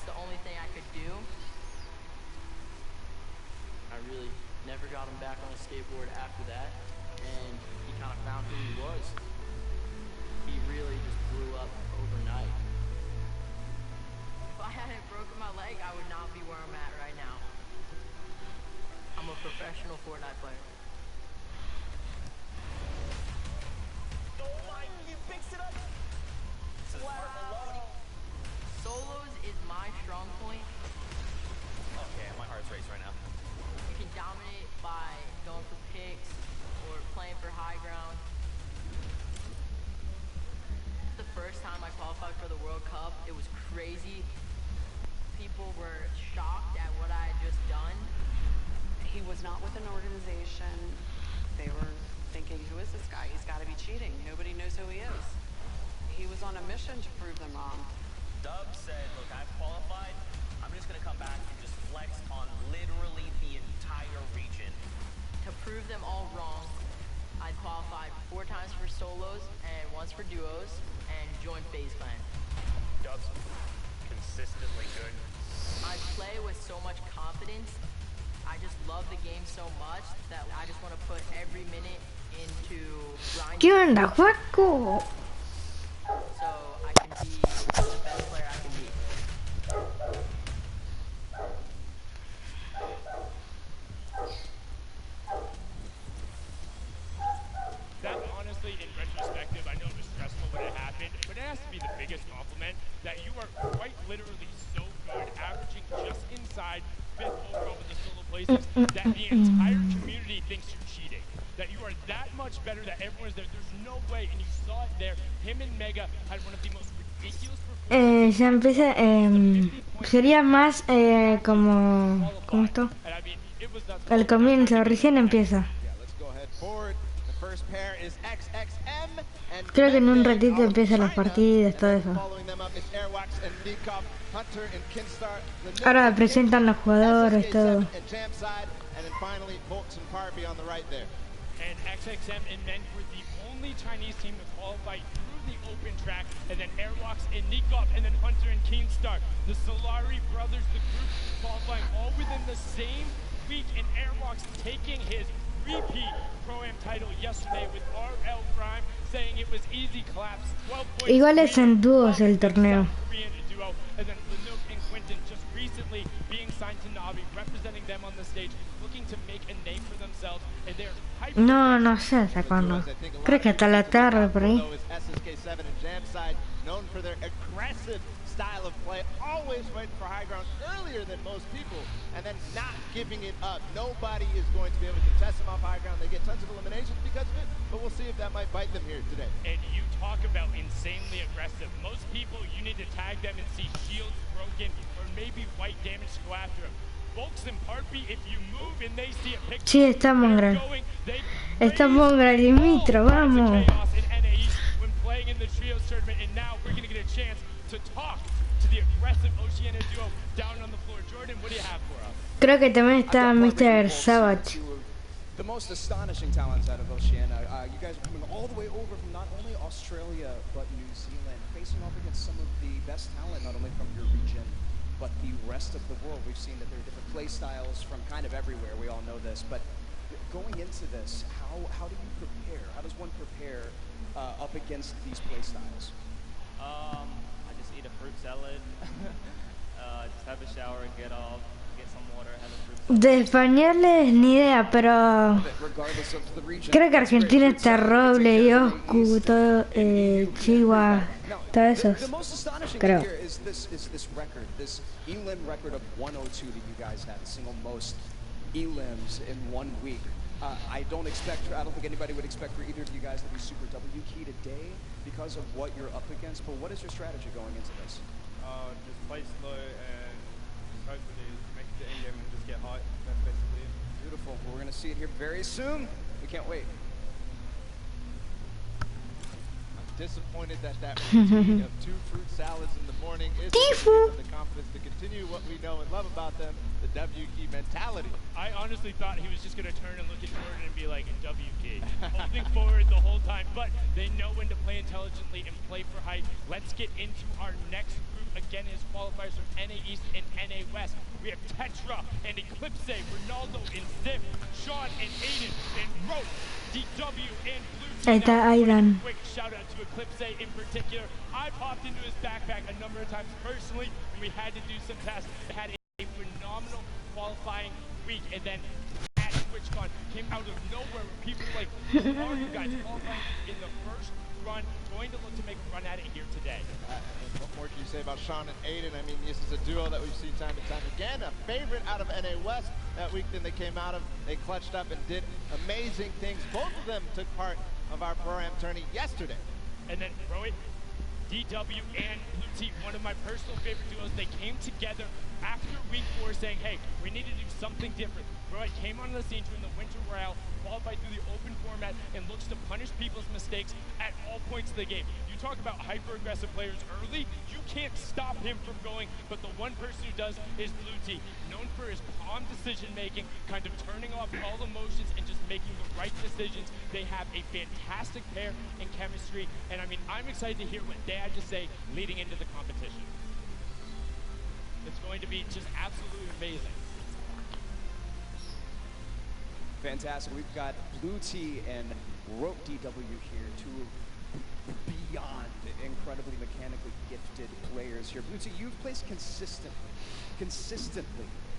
the only thing I could do. I really never got him back on a skateboard after that, and he kind of found who he was. He really just blew up overnight. If I hadn't broken my leg, I would not be where I'm at right now. I'm a professional Fortnite player. Oh my, you fixed it up! Wow. Solos is my strong point. Okay, my heart's racing right now. You can dominate by going for picks or playing for high ground. The first time I qualified for the World Cup, it was crazy. People were shocked at what I had just done. He was not with an organization. They were thinking, who is this guy? He's got to be cheating. Nobody knows who he is. He was on a mission to prove them wrong. Dub said, look, I've qualified. I'm just going to come back and just flex on literally the entire region. To prove them all wrong, I qualified 4 times for solos and once for duos and joined FaZe Clan. Dub's consistently good. I play with so much confidence. I just love the game so much that I just want to put every minute into grinding. ¿Qué onda, Juaco? So I can be the best player I can be. That honestly, in retrospective, I know it was stressful when it happened, but it has to be the biggest compliment that you are quite literally so good, averaging just inside 5th overall with the solo places, that the entire community thinks you're cheating. That you are that much better, that everyone's there. There's no way, and you saw it there. Him and Mega had one of the most ridiculous performances. Ya empieza, sería más como esto. Al comienzo, recién empieza. Creo que en un ratito empiezan las partidas, todo eso. Ahora presentan los jugadores, todo. And XXM and Men were the only Chinese team to qualify through the open track, and then Airwalks and Nikov, and then Hunter and Keemstar. The Solari brothers, the group qualifying all within the same week, and Airwalks taking his repeat Pro-Am title yesterday with RL Prime, saying it was easy claps. 12 points. Igual es en dúos el torneo. And then Lanook and Quentin just recently being signed to Navi, representing them on the stage, looking to make a name for themselves, and they're hyper. No, no sé hasta cuándo. Creo que hasta la tarde por ahí. Known for their aggressive style of play, always went for high ground earlier than most people, and then not giving it up. Nobody is going to be able to contest them off high ground. They get tons of eliminations because of it, but we'll see if that might bite them here today. And you talk about insanely aggressive. Most people, you need to tag them and see shields broken or maybe white damage to go after them. Folks in Parkby, if you move and they see a picture, Sí, estamos en el Dimitro, vamos. In the trios tournament, and now we're going to get a chance to talk to the aggressive Oceania duo down on the floor. Jordan, what do you have for us? Creo que también está Mr. Savage. The most astonishing talents out of Oceania. You guys are coming all the way over from not only Australia but New Zealand, facing off against some of the best talent, not only from your region but the rest of the world. We've seen that there are different play styles from kind of everywhere. We all know this, but going into this, how do you prepare? How does one prepare up against these play styles? I just eat a fruit salad, just have a shower, get off, get some water, have a fruit salad. De españoles ni idea, pero creo que Argentina está Roble y Oscu, todo, Chihuahua, todos esos, creo. This record, this elim record of 102 that you guys had, the single most elims in 1 week. I don't think anybody would expect for either of you guys to be super W key today because of what you're up against, but what is your strategy going into this? Just play slow and hopefully make it to end game and just get high. That's basically it. Beautiful. Well, we're going to see it here very soon. We can't wait. disappointed that that routine of 2 fruit salads in the morning isn't giving them the confidence to continue what we know and love about them, the W key mentality. I honestly thought he was just going to turn and look at Jordan and be like, W key, holding forward the whole time, but they know when to play intelligently and play for height. Let's get into our next group. Again, his qualifiers from NA East and NA West. We have Tetra and Eclipse, Ronaldo and Zip, Sean and Aiden and Rope, DW and Blue. Ahí está Aidan. Quick shout out to Eclipse in particular. I popped into his backpack a number of times personally when we had to do some tests. It had a phenomenal qualifying week, and then at TwitchCon came out of nowhere where people were like, who are you guys qualifying in the first run, going to look to make a run at it here today? What more can you say about Sean and Aiden? I mean, this is a duo that we've seen time and time again. A favorite out of NA West that week that they came out of. They clutched up and did amazing things. Both of them took part of our Pro-Am tourney yesterday. And then Rohit, DW, and Blue T, one of my personal favorite duos. They came together after week 4 saying, hey, we need to do something different. Rohit came onto the scene during the Winter Royale, qualified through the open format, and looks to punish people's mistakes at all points of the game. You talk about hyper-aggressive players early, you can't stop him from going, but the one person who does is Blue T, known for his calm decision-making, kind of turning off all emotions and just making the right decisions. They have a fantastic pair in chemistry, and I mean, I'm excited to hear what they had to say leading into the competition. It's going to be just absolutely amazing. Fantastic. We've got Blue T and Rope DW here, two beyond incredibly mechanically gifted players here. Blue T, you've placed consistently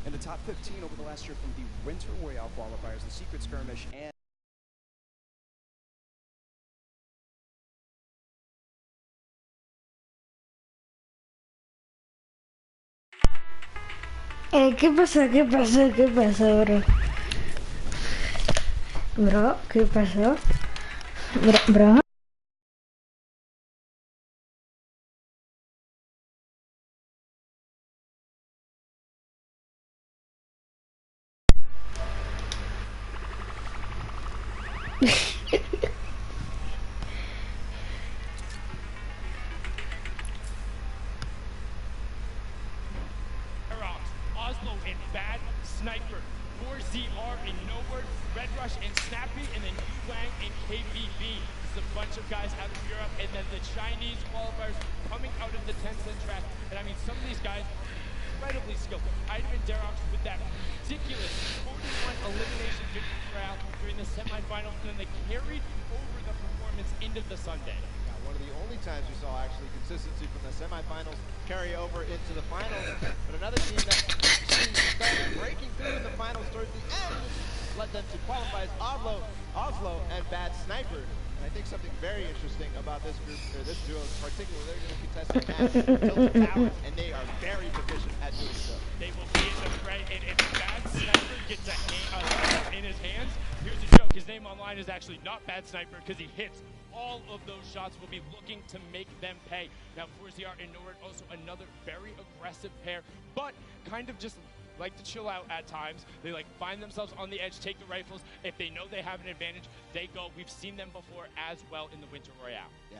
in the top 15 over the last year from the Winter Royale qualifiers, the Secret Skirmish, and ¿Qué pasó? ¿Qué pasó? ¿Qué pasó, bro? Bro, ¿qué pasó? Bro. Oslo and Bad Sniper, 4ZR and Nowhere, Red Rush and Snappy, and then Wang and KBB. This is a bunch of guys out of Europe, and then the Chinese qualifiers coming out of the Tencent track. And I mean, some of these guys, incredibly skilled. Item and Derox with that ridiculous 41 elimination victory round during the semifinals, and then they carried over the performance into the Sunday. One of the only times we saw actually consistency from the semifinals carry over into the finals. But another team that started breaking through in the finals towards the end led them to qualify as Oslo and Bad Sniper. And I think something very interesting about this group, or this duo in particular, they're going to be contesting Tilted Towers, and they are very proficient at doing so. They will be in the fray, and if Bad Sniper gets a hand in his hands, here's a joke. His name online is actually not Bad Sniper because he hits all of those shots. Will be looking to make them pay. Now, 4ZR and Nord, also another very aggressive pair, but kind of just like to chill out at times. They like find themselves on the edge, take the rifles. If they know they have an advantage, they go. We've seen them before as well in the Winter Royale. Yeah.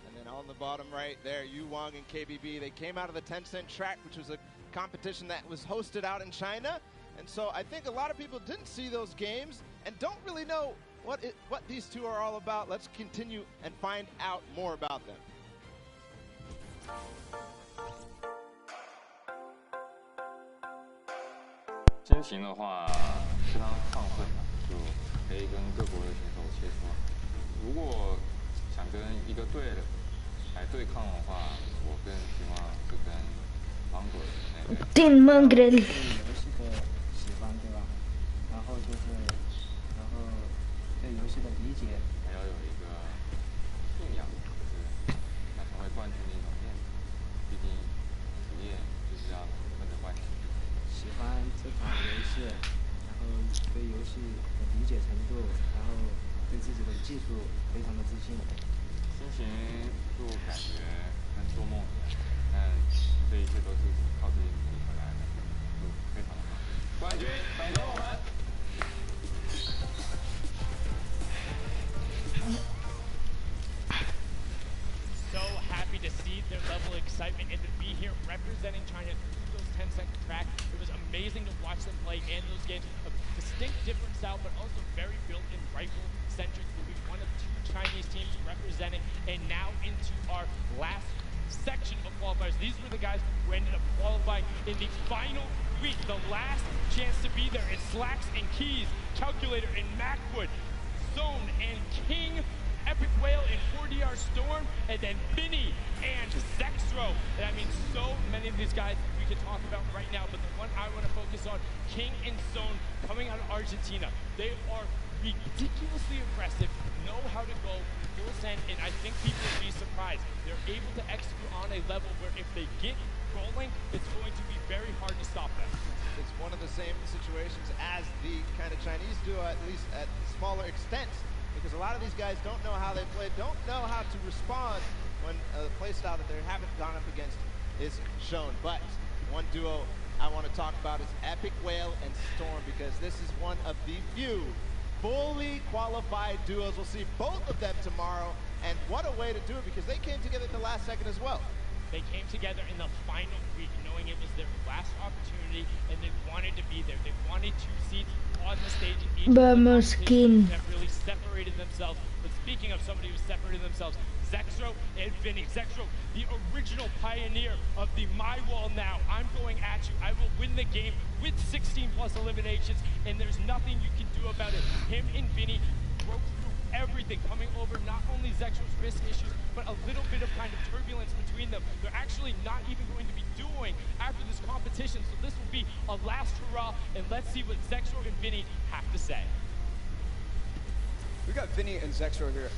And then on the bottom right there, Yu Wang and KBB, they came out of the Tencent track, which was a competition that was hosted out in China. And so I think a lot of people didn't see those games and don't really know what these two are all about. Let's continue and find out more about them. 先行的话非常亢奋嘛，就可以跟各国的选手切磋。如果想跟一个队来对抗的话，我更希望是跟芒果的那个。Team Mongrel。对游戏的喜欢，对吧？然后对游戏的理解。还要有一个信仰，就是要成为冠军的一种念头。毕竟职业就是要奔着冠军。 喜欢这款游戏，然后对游戏的理解程度，然后对自己的技术非常的自信。心情就感觉跟做梦一样，但这一切都是靠自己努力回来的，就非常的好。冠军，等着我们！ All excitement and to be here representing China through those 10-second track. It was amazing to watch them play in those games. A distinct different style, but also very built-in rifle-centric. We'll be one of two Chinese teams representing, and now into our last section of qualifiers. These were the guys who ended up qualifying in the final week, the last chance to be there. It's Slacks and Keys, Calculator and Macwood, Zone and King, Epic Whale and 4DR Storm, and then Vinny and Zexro. And I mean, so many of these guys we could talk about right now, but the one I want to focus on, King and Zone, coming out of Argentina. They are ridiculously aggressive, know how to go full send, and I think people will be surprised. They're able to execute on a level where if they get rolling, it's going to be very hard to stop them. It's one of the same situations as the kind of Chinese do, at least at smaller extents, because a lot of these guys don't know how they play, don't know how to respond when a play style that they haven't gone up against is shown. But one duo I want to talk about is Epic Whale and Storm, because this is one of the few fully qualified duos. We'll see both of them tomorrow, and what a way to do it, because they came together at the last second as well. They came together in the final week knowing it was their last opportunity, and they wanted to be there. They wanted 2 seats on the stage in each Vamos, King. that really separated themselves. But speaking of somebody who separated themselves, Zexro and Vinny. Zexro, the original pioneer of the My Wall now. I'm going at you. I will win the game with 16+ eliminations, and there's nothing you can do about it. Him and Vinny broke through everything, coming over not only Zexro's wrist issues, but a little bit of kind of turbulence between them. They're actually not even going to be doing after this competition, so this will be a last hurrah, and let's see what Zexro and Vinny have to say. We got Vinny and Zexro here.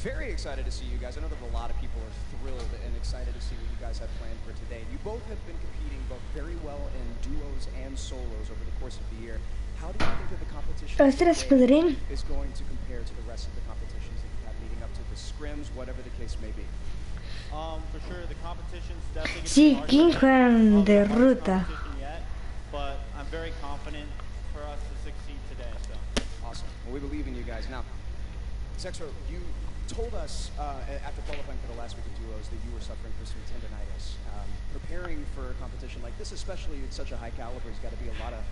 Very excited to see you guys. I know that a lot of people are thrilled and excited to see what you guys have planned for today. You both have been competing both very well in duos and solos over the course of the year. How do you think that the competition today is going to compare to the rest of the competitions that you have leading up to the scrims, whatever the case may be? For sure, the competition's definitely Sí, going to be King de ruta. yet, but I'm very confident for us to succeed today. So awesome. Well, we believe in you guys. Now, Zexro, you told us after qualifying for the last week of duos that you were suffering from some tendonitis. Preparing for a competition like this, especially at such a high caliber, there's got to be a lot of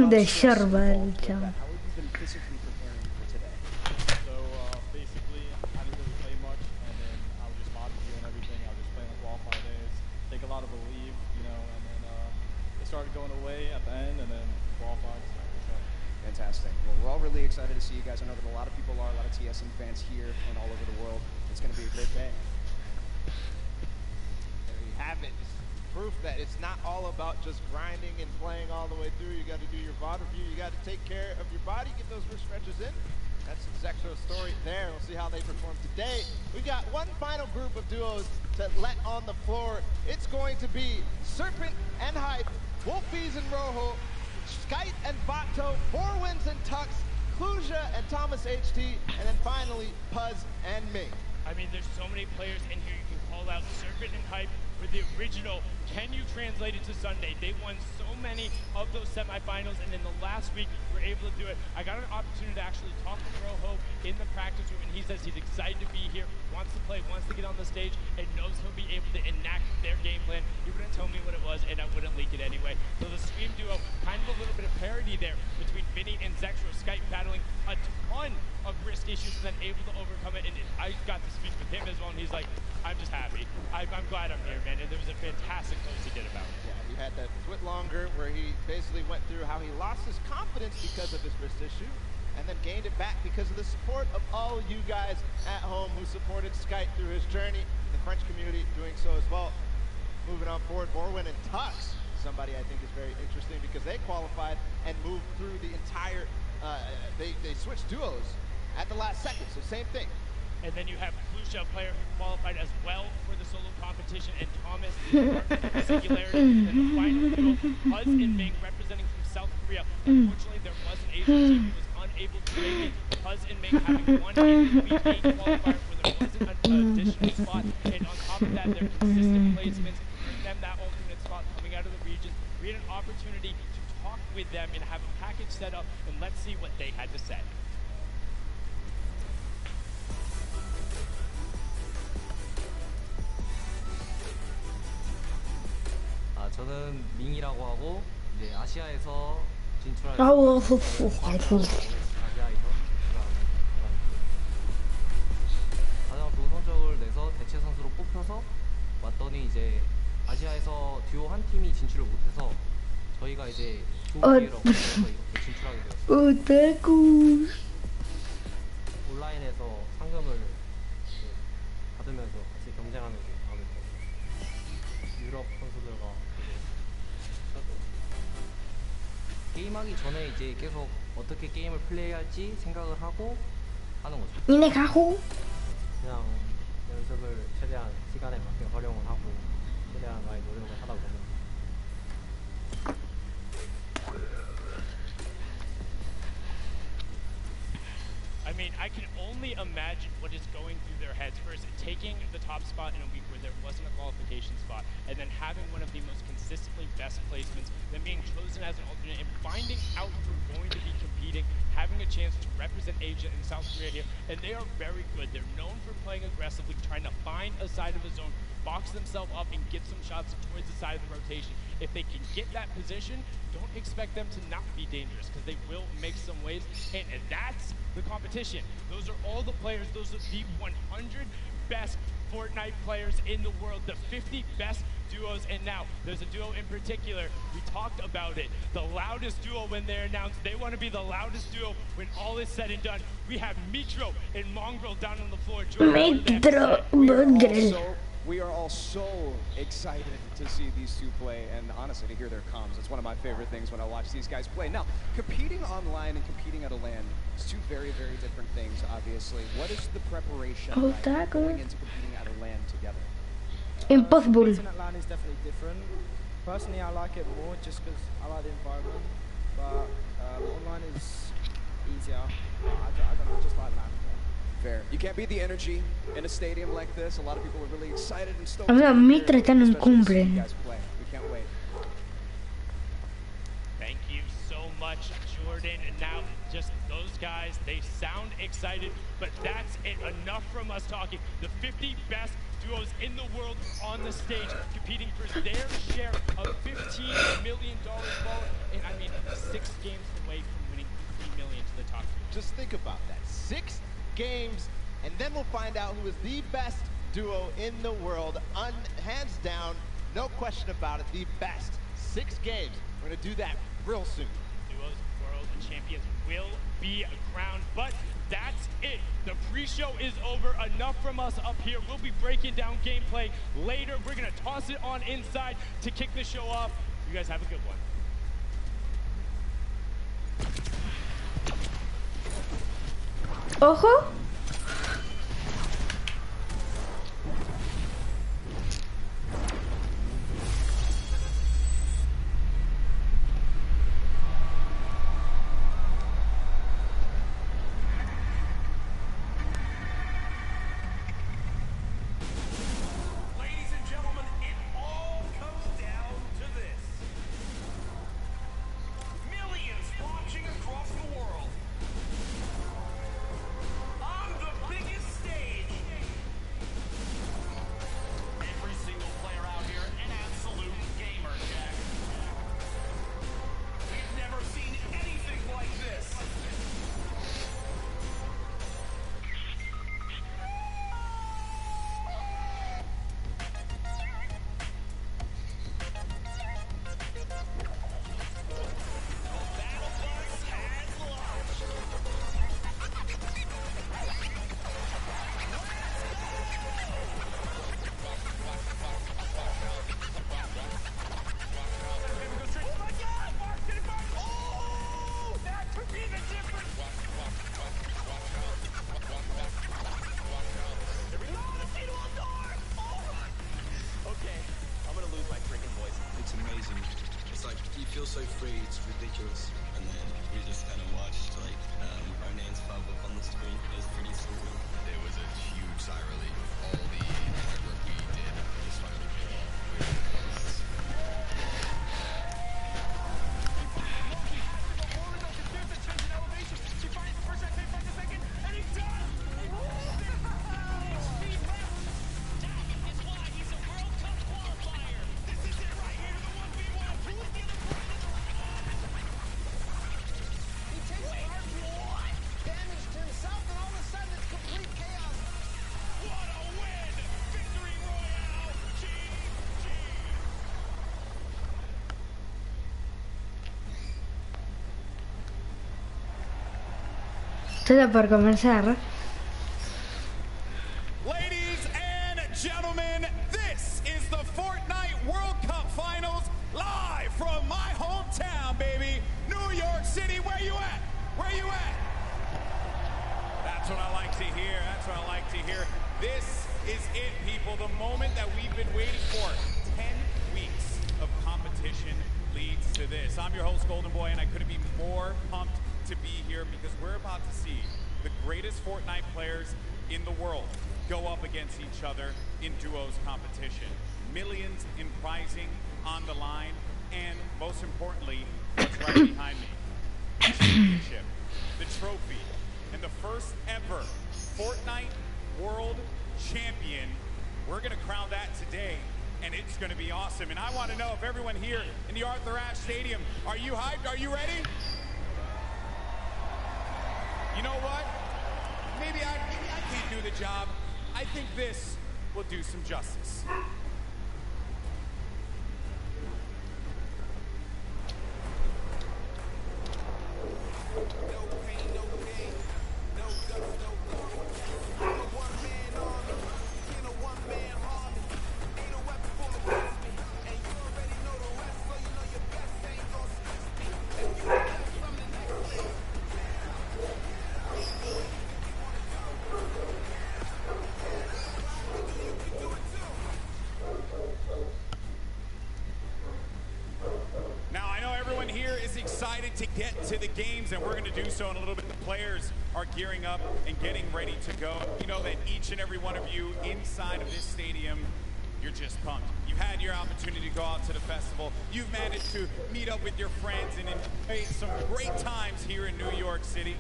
de stress Yorba, involved with that. How have you been physically preparing for today? So basically, I didn't really play much, and then I was just bottom viewing everything. I was just playing on qualifier days, take a lot of relief, you know, and then it started going away at the end, and then qualified started to show. Fantastic. Well, we're all really excited to see you guys. I know that a lot of people are, a lot of TSM fans here and all over the world. It's going to be a great day. There you have it. Proof that it's not all about just grinding and playing all the way through. You got to do your VOD review. You got to take care of your body, get those wrist stretches in. That's Zexro's story there. We'll see how they perform today. We've got one final group of duos to let on the floor. It's going to be Serpent and Hype, Wolfies and Rojo, Skite and Vato, Borwins and Tux, Kluja and Thomas HT, and then finally Puzz and me. I mean, there's so many players in here you can call out. Serpent and Hype were the original. Can you translate it to Sunday? They won so many of those semifinals, and in the last week, we're able to do it. I got an opportunity to actually talk to Rojo in the practice room, and he says he's excited to be here, wants to play, wants to get on the stage, and knows he'll be able to enact their game plan. He wouldn't tell me what it was, and I wouldn't leak it anyway. So the Scream duo, kind of a little bit of parity there between Vinny and Zexro. Skype battling a ton of wrist issues and then able to overcome it. And I got to speak with him as well, and he's like, I'm just happy. I'm glad I'm here, man. And there was a fantastic post he did about it. Yeah, we had that Twit Longer where he basically went through how he lost his confidence because of his wrist issue and then gained it back because of the support of all you guys at home who supported Skype through his journey. The French community doing so as well. Moving on forward, Borwin and Tux, somebody I think is very interesting because they qualified and moved through the entire, they switched duos at the last second, so same thing. And then you have Kluja, player who qualified as well for the solo competition, and Thomas, the Singularity, and the final duo, Puzz and Ming, representing from South Korea. Unfortunately, there was an Asian team who was unable to make it. Puzz and Ming having one week 8 qualifier where there wasn't an additional spot, and on top of that, their consistent placements bring them that alternate spot coming out of the region. We had an opportunity to talk with them and have a package set up, and let's see what they had to say. 저는 밍이라고 하고 이제 아시아에서 진출할 아시아에서 가장 좋은 성적을 내서 대체 선수로 뽑혀서 왔더니 이제 아시아에서 듀오 한 팀이 진출을 못해서 저희가 이제 좋은 기회를 얻어서 이렇게 진출하게 되었어요. 온라인에서 상금을 받으면서 같이 경쟁하면서 하게 되고 유럽 선수들과 게임하기 전에 이제 계속 어떻게 게임을 플레이할지 생각을 하고 하는 거죠. 니네 가호? 그냥 연습을 최대한 시간에 맞게 활용을 하고 최대한 많이 노력을 하다 보면 I mean, I can only imagine what is going through their heads. First, taking the top spot in a week where there wasn't a qualification spot, and then having one of the most consistently best placements, then being chosen as an alternate, and finding out you're going to be competing, having a chance to represent Asia and South Korea here, and they are very good. They're known for playing aggressively, trying to find a side of a zone, box themselves up, and get some shots towards the side of the rotation. If they can get that position, don't expect them to not be dangerous, because they will make some waves, and that's the competition. Those are all the players. Those are the 100 best Fortnite players in the world, the 50 best duos, and now there's a duo in particular. We talked about it. The loudest duo when they're announced. They want to be the loudest duo when all is said and done. We have Mitro and Mongrel down on the floor. We are all so excited to see these two play, and honestly, to hear their comms. It's one of my favorite things when I watch these guys play. Now, competing online and competing at a LAN is two very, very different things, obviously. What is the preparation like going into competing at a LAN together? Impossible. Competing at LAN is definitely different. Personally, I like it more just because I like the environment, but online is easier. I don't know, I just like LAN. Fair. You can't beat the energy in a stadium like this. A lot of people are really excited and stoked. Mitra está en un cumple. We can't wait. Thank you so much, Jordan. And now, just those guys, they sound excited, but that's it. Enough from us talking. The 50 best duos in the world on the stage, competing for their share of $15 million forward. And I mean, 6 games away from winning $3 million to the top 2. Just think about that. 6 games, and then we'll find out who is the best duo in the world. Hands down, no question about it, the best. 6 games. We're going to do that real soon. Duos World Champions will be crowned, but that's it. The pre-show is over. Enough from us up here. We'll be breaking down gameplay later. We're going to toss it on inside to kick the show off. You guys have a good one. Ojo. feel so free, it's ridiculous. And then we just kind of watched like our names pop up on the screen. It was pretty surreal. It was a huge sigh of relief. All the hard work we did was finally paid off. Solo por comenzar. Ladies and gentlemen, this is the Fortnite World Cup Finals live from my hometown, baby, New York City. Where you at? Where you at? That's what I like to hear. That's what I like to hear. This is it, people. The moment that we've been waiting for. 10 weeks of competition leads to this. I'm your host, Golden Boy, and I couldn't be more pumped to be here because we're about to see the greatest Fortnite players in the world go up against each other in duos competition. Millions in prizing on the line, and most importantly, what's right behind me, the championship, the trophy, and the first ever Fortnite World Champion. We're gonna crown that today, and it's gonna be awesome. And I wanna know if everyone here in the Arthur Ashe Stadium, are you hyped? Are you ready? You know what? Maybe I can't do the job. I think this will do some justice. Excited to get to the games, and we're going to do so in a little bit. The players are gearing up and getting ready to go. You know that each and every one of you inside of this stadium, you're just pumped. You've had your opportunity to go out to the festival. You've managed to meet up with your friends and enjoy some great times here in New York City.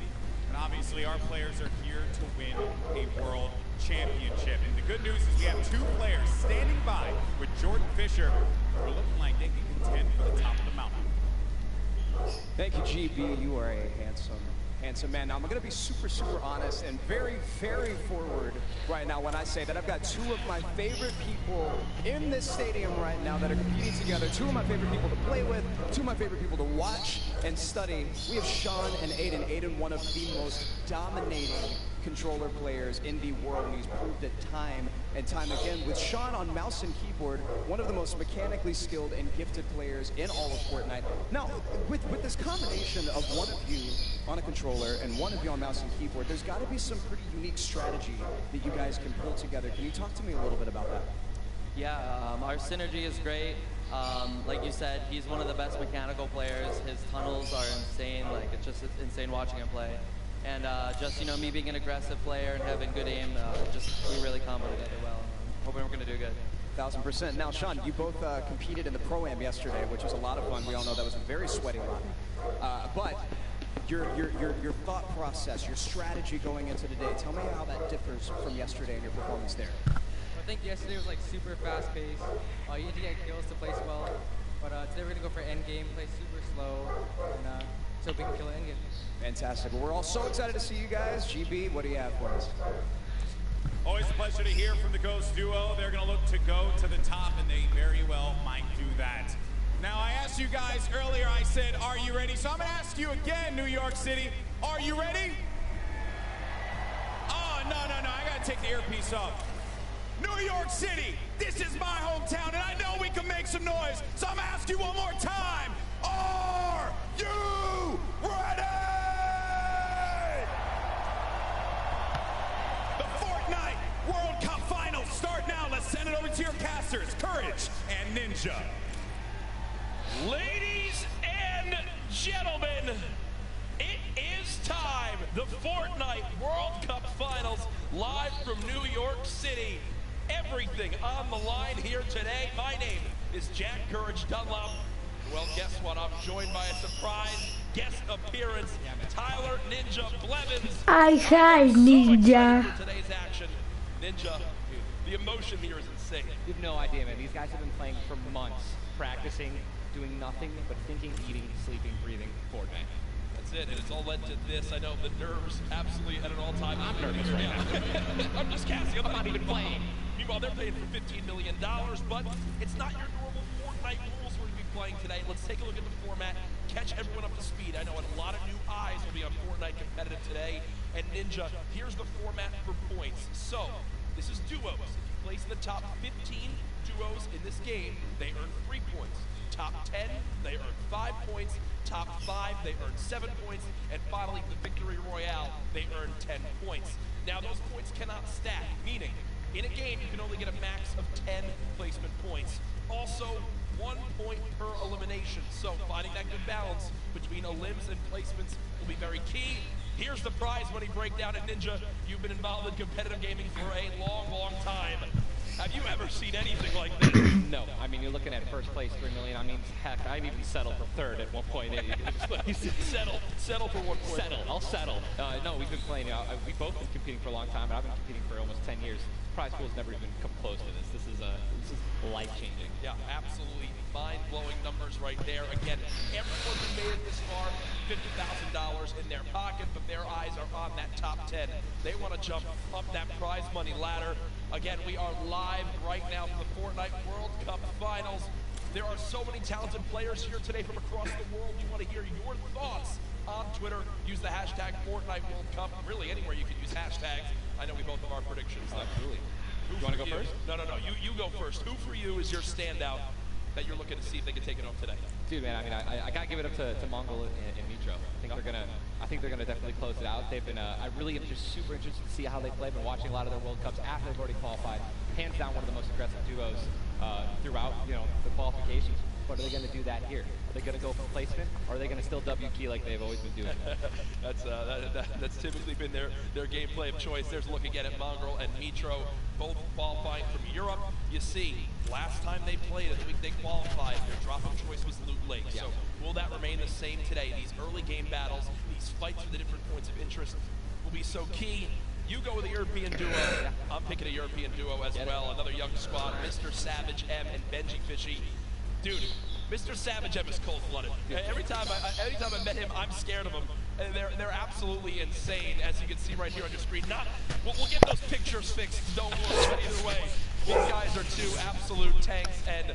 And obviously our players are here to win a world championship. And the good news is we have two players standing by with Jordan Fisher who are looking like they can contend for the top of the mountain. Thank you, GB. You are a handsome man. Now, I'm going to be super honest and very forward right now when I say that I've got two of my favorite people in this stadium right now that are competing together. Two of my favorite people to play with, two of my favorite people to watch and study. We have Sean and Aiden. Aiden, one of the most dominating controller players in the world, and he's proved it time and time again. With Sean on mouse and keyboard, one of the most mechanically skilled and gifted players in all of Fortnite. Now, with this combination of one of you on a controller and one of you on mouse and keyboard, there's got to be some pretty unique strategy that you guys can pull together. Can you talk to me a little bit about that? Yeah, our synergy is great. Like you said, he's one of the best mechanical players. His tunnels are insane. Like, it's just insane watching him play. And just, you know, me being an aggressive player and having good aim, we really combo together well. Hoping we're going to do good. 1000%. Now, Sean, you both competed in the Pro-Am yesterday, which was a lot of fun. We all know that was a very sweaty run. But your thought process, your strategy going into today, tell me how that differs from yesterday and your performance there. I think yesterday was like super fast-paced. You need to get kills to place well. But today we're going to go for endgame, play super slow, and so we can kill it endgame. Fantastic. Well, we're all so excited to see you guys. GB, what do you have for us? Always a pleasure to hear from the Ghost duo. They're going to look to go to the top, and they very well might do that. Now, I asked you guys earlier, I said, are you ready? So I'm going to ask you again, New York City, are you ready? Oh, no, I got to take the earpiece off. New York City, this is my hometown, and I know we can make some noise. So I'm going to ask you one more time. Are you ready? The Fortnite World Cup Finals start now. Let's send it over to your casters, Courage and Ninja. Ladies and gentlemen, it is time. The Fortnite World Cup Finals live from New York City. Everything on the line here today. My name is Jack Courage Dunlop. Well, guess what? I'm joined by a surprise guest appearance, Tyler Ninja Blevins. Hi, Ninja. For today's action, Ninja, the emotion here is insane. You have no idea, man. These guys have been playing for months, practicing, doing nothing but thinking, eating, sleeping, breathing Fortnite. That's it, and it's all led to this. I know the nerves absolutely at an all-time. I'm nervous right now. I'm just casting. I'm not even playing. Meanwhile, they're paying for $15 million, but it's not your normal Fortnite rules we're going to be playing today. Let's take a look at the format, catch everyone up to speed. I know a lot of new eyes will be on Fortnite competitive today. And Ninja, here's the format for points. So, this is duos. If you place in the top 15 duos in this game, they earn 3 points. Top 10, they earn 5 points. Top 5, they earn 7 points. And finally, the Victory Royale, they earn 10 points. Now, those points cannot stack, meaning in a game, you can only get a max of 10 placement points. Also, 1 point per elimination. So finding that good balance between elims and placements will be very key. Here's the prize money breakdown at Ninja. You've been involved in competitive gaming for a long, long time. Have you ever seen anything like this? No, I mean, you're looking at first place, $3 million. I mean, heck, I'd even settle for third at one point. Settle for 1 point. I'll settle. No, we've been playing, we've both been competing for a long time, and I've been competing for almost 10 years. Prize pool's never even come close to this. This is life-changing. Yeah, absolutely mind-blowing numbers right there. Again, everyone who made it this far, $50,000 in their pocket, but their eyes are on that top 10. They want to jump up that prize money ladder. Again, we are live right now for the Fortnite World Cup Finals. There are so many talented players here today from across the world. We want to hear your thoughts on Twitter. Use the hashtag Fortnite World Cup. Really, anywhere you can use hashtags. I know we both have our predictions. Absolutely. You want to go first? No. You go first. Who for you is your standout that you're looking to see if they can take it off today? Dude, man, I mean, I gotta give it up to Mongol and Mitro. I think they're gonna definitely close it out. They've been, I really am just super interested to see how they play. I've been watching a lot of their World Cups after they've already qualified. Hands down, one of the most aggressive duos throughout, the qualifications. But are they gonna do that here? Are they gonna go for placement, or are they gonna still W key like they've always been doing? That's typically been their gameplay of choice. There's a look again at Mongrel and Mitro, both qualifying from Europe. You see, last time they played, the week they qualified, their drop of choice was Loot Lake. So will that remain the same today? These early game battles, these fights for the different points of interest will be so key. You go with the European duo. I'm picking a European duo as well. Another young squad, Mr. Savage M and Benji Fishy. Dude, Mr. Savage M is cold-blooded. Every time I met him, I'm scared of him. And they're absolutely insane, as you can see right here on your screen. We'll get those pictures fixed. Don't worry. But either way, these guys are two absolute tanks. And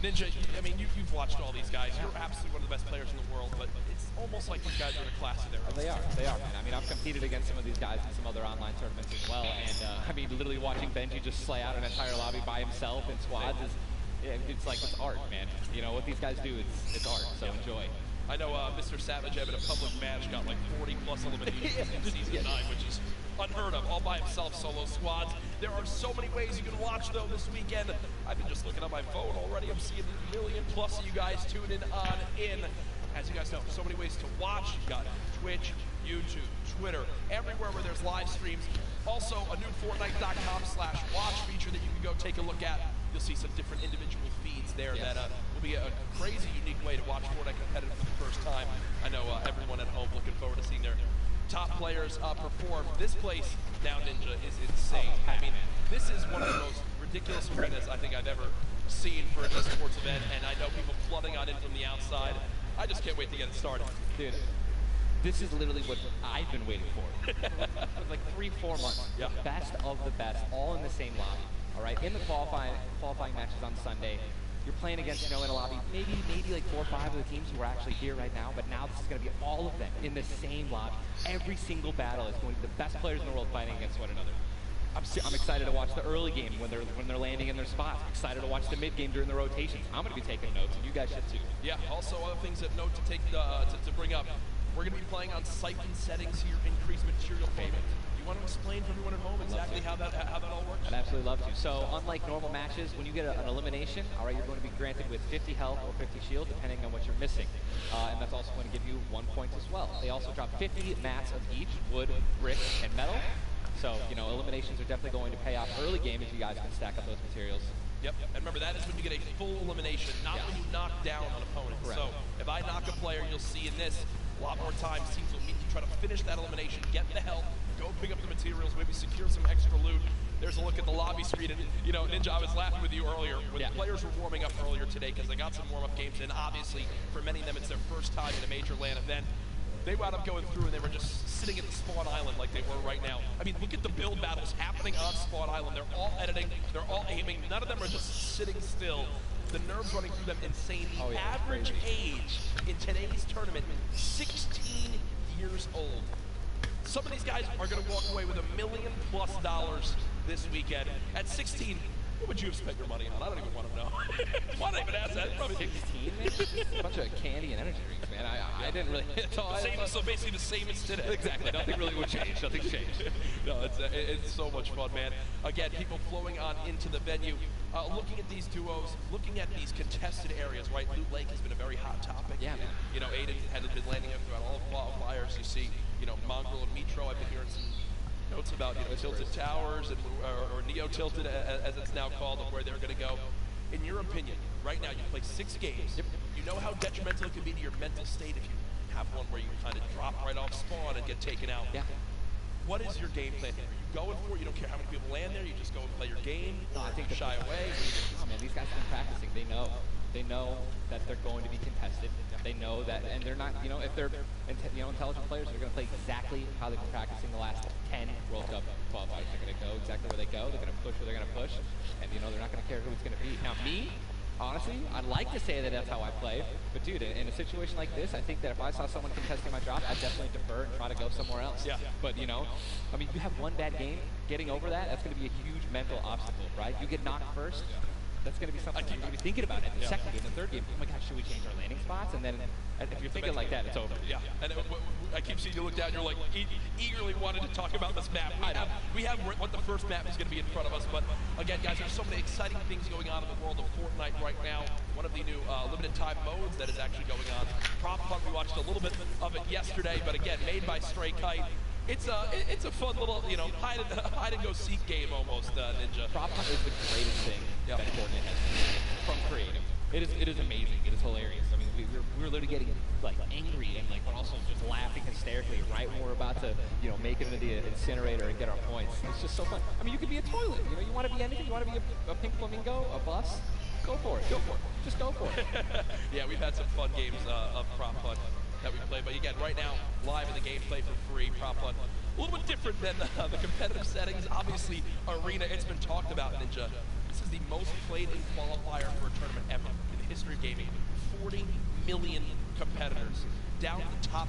Ninja, I mean, you've watched all these guys. You're absolutely one of the best players in the world. But it's almost like these guys are in a class of their own. They are, man. I mean, I've competed against some of these guys in some other online tournaments as well. And I mean, literally watching Benji just slay out an entire lobby by himself in squads is. It's like, it's art, man. What these guys do, it's art, so enjoy. I know Mr. Savage in a public match got like 40+ eliminations in Season 9, which is unheard of, all by himself, solo squads. There are so many ways you can watch, though, this weekend. I've been just looking at my phone already. I'm seeing 1 million+ of you guys tuning in. As you guys know, so many ways to watch. You've got Twitch, YouTube, Twitter, everywhere where there's live streams. Also, a new Fortnite.com/watch feature that you can go take a look at. You'll see some different individual feeds there that will be a crazy, unique way to watch Fortnite competitive for the first time. I know everyone at home looking forward to seeing their top players perform. This place now, Ninja, is insane. I mean, this is one of the most ridiculous arenas I think I've ever seen for a sports event, and I know people flooding on in from the outside. I just can't wait to get it started. Dude, this is literally what I've been waiting for. Like 3-4 months. The best of the best, all in the same lobby. All right, in the qualifying matches on Sunday, you're playing against, in a lobby, maybe like 4 or 5 of the teams who are actually here right now, but now this is going to be all of them in the same lobby. Every single battle is going to be the best players in the world fighting against one another. I'm excited to watch the early game when they're landing in their spots. I'm excited to watch the mid game during the rotations. I'm going to be taking notes, and you guys should too. Yeah. Also, other things that note to take to bring up. We're going to be playing on siphon settings here, increased material payment. You want to explain for everyone at home exactly how that all works? I'd absolutely love to. So, unlike normal matches, when you get an elimination, all right, you're going to be granted with 50 health or 50 shield, depending on what you're missing. And that's also going to give you 1 point as well. They also drop 50 mats of each, wood, brick, and metal. So, eliminations are definitely going to pay off early game if you guys can stack up those materials. Yep, and remember, that is when you get a full elimination, not when you knock down an opponent. Correct. So, if I knock a player, you'll see in this, a lot more times teams will meet to try to finish that elimination, get the health, go pick up the materials, maybe secure some extra loot. There's a look at the lobby screen, and Ninja, I was laughing with you earlier when the players were warming up earlier today because they got some warm-up games, and obviously for many of them it's their first time in a major LAN event. They wound up going through and they were just sitting at the spawn island like they were right now. I mean, look at the build battles happening on spawn island. They're all editing, they're all aiming. None of them are just sitting still. The nerves running through them insane. The average age in today's tournament, 16 years old. Some of these guys are going to walk away with $1 million+ this weekend. At 16, what would you have spent your money on? I don't even want to know. Why did I even ask that? Probably 16, man? Just a bunch of candy and energy drinks, man. I didn't really. So basically the same as today. Exactly. Nothing really would change. Nothing's changed. No, it's so much fun, man. Again, people flowing on into the venue, looking at these duos, looking at these contested areas, right? Loot Lake has been a very hot topic. Yeah, man. You know, Aiden has been landing up throughout all qualifiers. You see, you know, Mongrel and Mitro. I've been hearing some notes about, you know, Tilted Towers and, or Neo Tilted as it's now called, of where they're going to go. In your opinion, right now you play 6 games. Yep. You know how detrimental it can be to your mental state if you have one where you kind of drop right off spawn and get taken out. Yeah. What is your game plan? Are you going for it? You don't care how many people land there? You just go and play your game? No, I think shy away? Oh man, these guys have been practicing. They know that they're going to be contested. They know that, and they're not, you know, if they're, intelligent players, they're going to play exactly how they've been practicing the last 10 World Cup qualifiers. They're going to go exactly where they go. They're going to push where they're going to push, and you know they're not going to care who it's going to be. Now me, honestly, I'd like to say that that's how I play, but dude, in a situation like this, I think that if I saw someone contesting my drop, I'd definitely defer and try to go somewhere else. Yeah. But you know, I mean, you have one bad game, getting over that's going to be a huge mental obstacle, right? You get knocked first. That's going to be something you're going to be thinking about in the second game, the third game. Oh my gosh, should we change our landing spots? And then if you're thinking like that, it's over. Yeah, and I keep seeing you look down, you're like eagerly wanting to talk about this map. We have what the first map is going to be in front of us, but again, guys, there's so many exciting things going on in the world of Fortnite right now. One of the new limited time modes that is actually going on. Prop Hunt, we watched a little bit of it yesterday, but again, made by Stray Kite. It's a fun little, you know, hide and go seek game almost, Ninja. Prop Hunt is the greatest thing that Fortnite has from creative. It is amazing. It is hilarious. I mean, we're literally getting like angry and like, but also just laughing hysterically right when we're about to, you know, make it into the incinerator and get our points. It's just so fun. I mean, you could be a toilet. You know, you want to be anything. You want to be a pink flamingo, a bus. Go for it. Go for it. Just go for it. Yeah, we've had some fun games of Prop Hunt that we play, but again, right now, live in the gameplay for free, Prop Hunt. A little bit different than the competitive settings. Obviously, Arena, it's been talked about, Ninja. This is the most played in qualifier for a tournament ever in the history of gaming. 40 million competitors, down to the top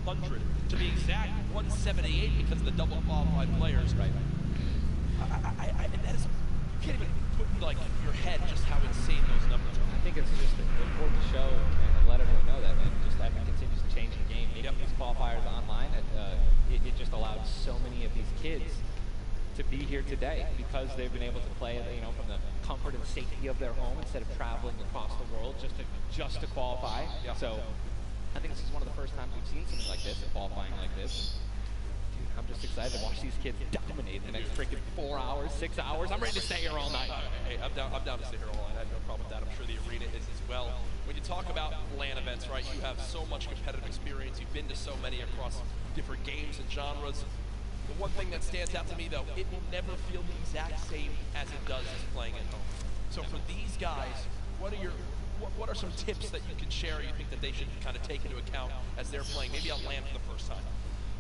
200. To be exact, 178 because of the double qualified players. Right. And that is, you can't even put in like your head just how insane those numbers are. I think it's just important to show and let everyone know that, man. Just that it continues to change the game. Making these qualifiers online, it just allowed so many of these kids to be here today because they've been able to play, you know, from the comfort and safety of their home instead of traveling across the world just to qualify. Yeah. So I think this is one of the first times we've seen something like this, qualifying like this. Dude, I'm just excited to watch these kids dominate the next freaking 4 hours, 6 hours. I'm ready to stay here all night. Hey, I'm down to stay here all night. I have no problem with that. I'm sure the Arena is as well. When you talk about LAN events, right, you have so much competitive experience. You've been to so many across different games and genres. The one thing that stands out to me, though, it will never feel the exact same as it does as playing at home. So for these guys, what are some tips that you can share you think that they should kind of take into account as they're playing, maybe on LAN for the first time?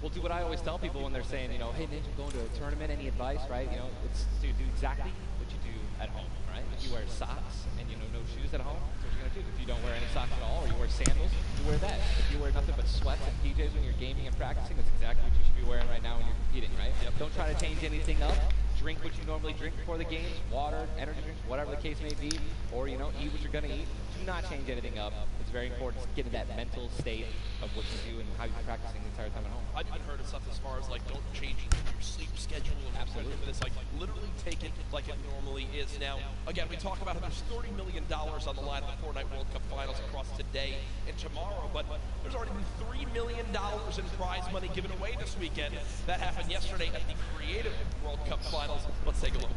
Well, do what I always tell people when they're saying, you know, hey, Ninja, going to a tournament, any advice, right? You know, it's to do exactly what you do at home, right? If you wear socks and, you know, no shoes at home, that's what you're going to do. If you don't wear any socks at all, or you wear sandals, you wear that. If you wear nothing but sweats and PJs when you're gaming and practicing, that's exactly what you should be wearing right now when you're competing, right? Yep. Don't try to change anything up. Drink what you normally drink before the games, water, energy drinks, whatever the case may be, or, you know, eat what you're going to eat. Do not change anything up. It's very important to get in that mental state of what you do and how you're practicing the entire time at home. I've even heard of stuff as far as like don't change your sleep schedule and absolutely. It's like literally take it like it normally is. Now, again, we talk about how there's $30 million on the line of the Fortnite World Cup Finals across today and tomorrow, but there's already been $3 million in prize money given away this weekend. That happened yesterday at the Creative World Cup Finals. Let's take a look.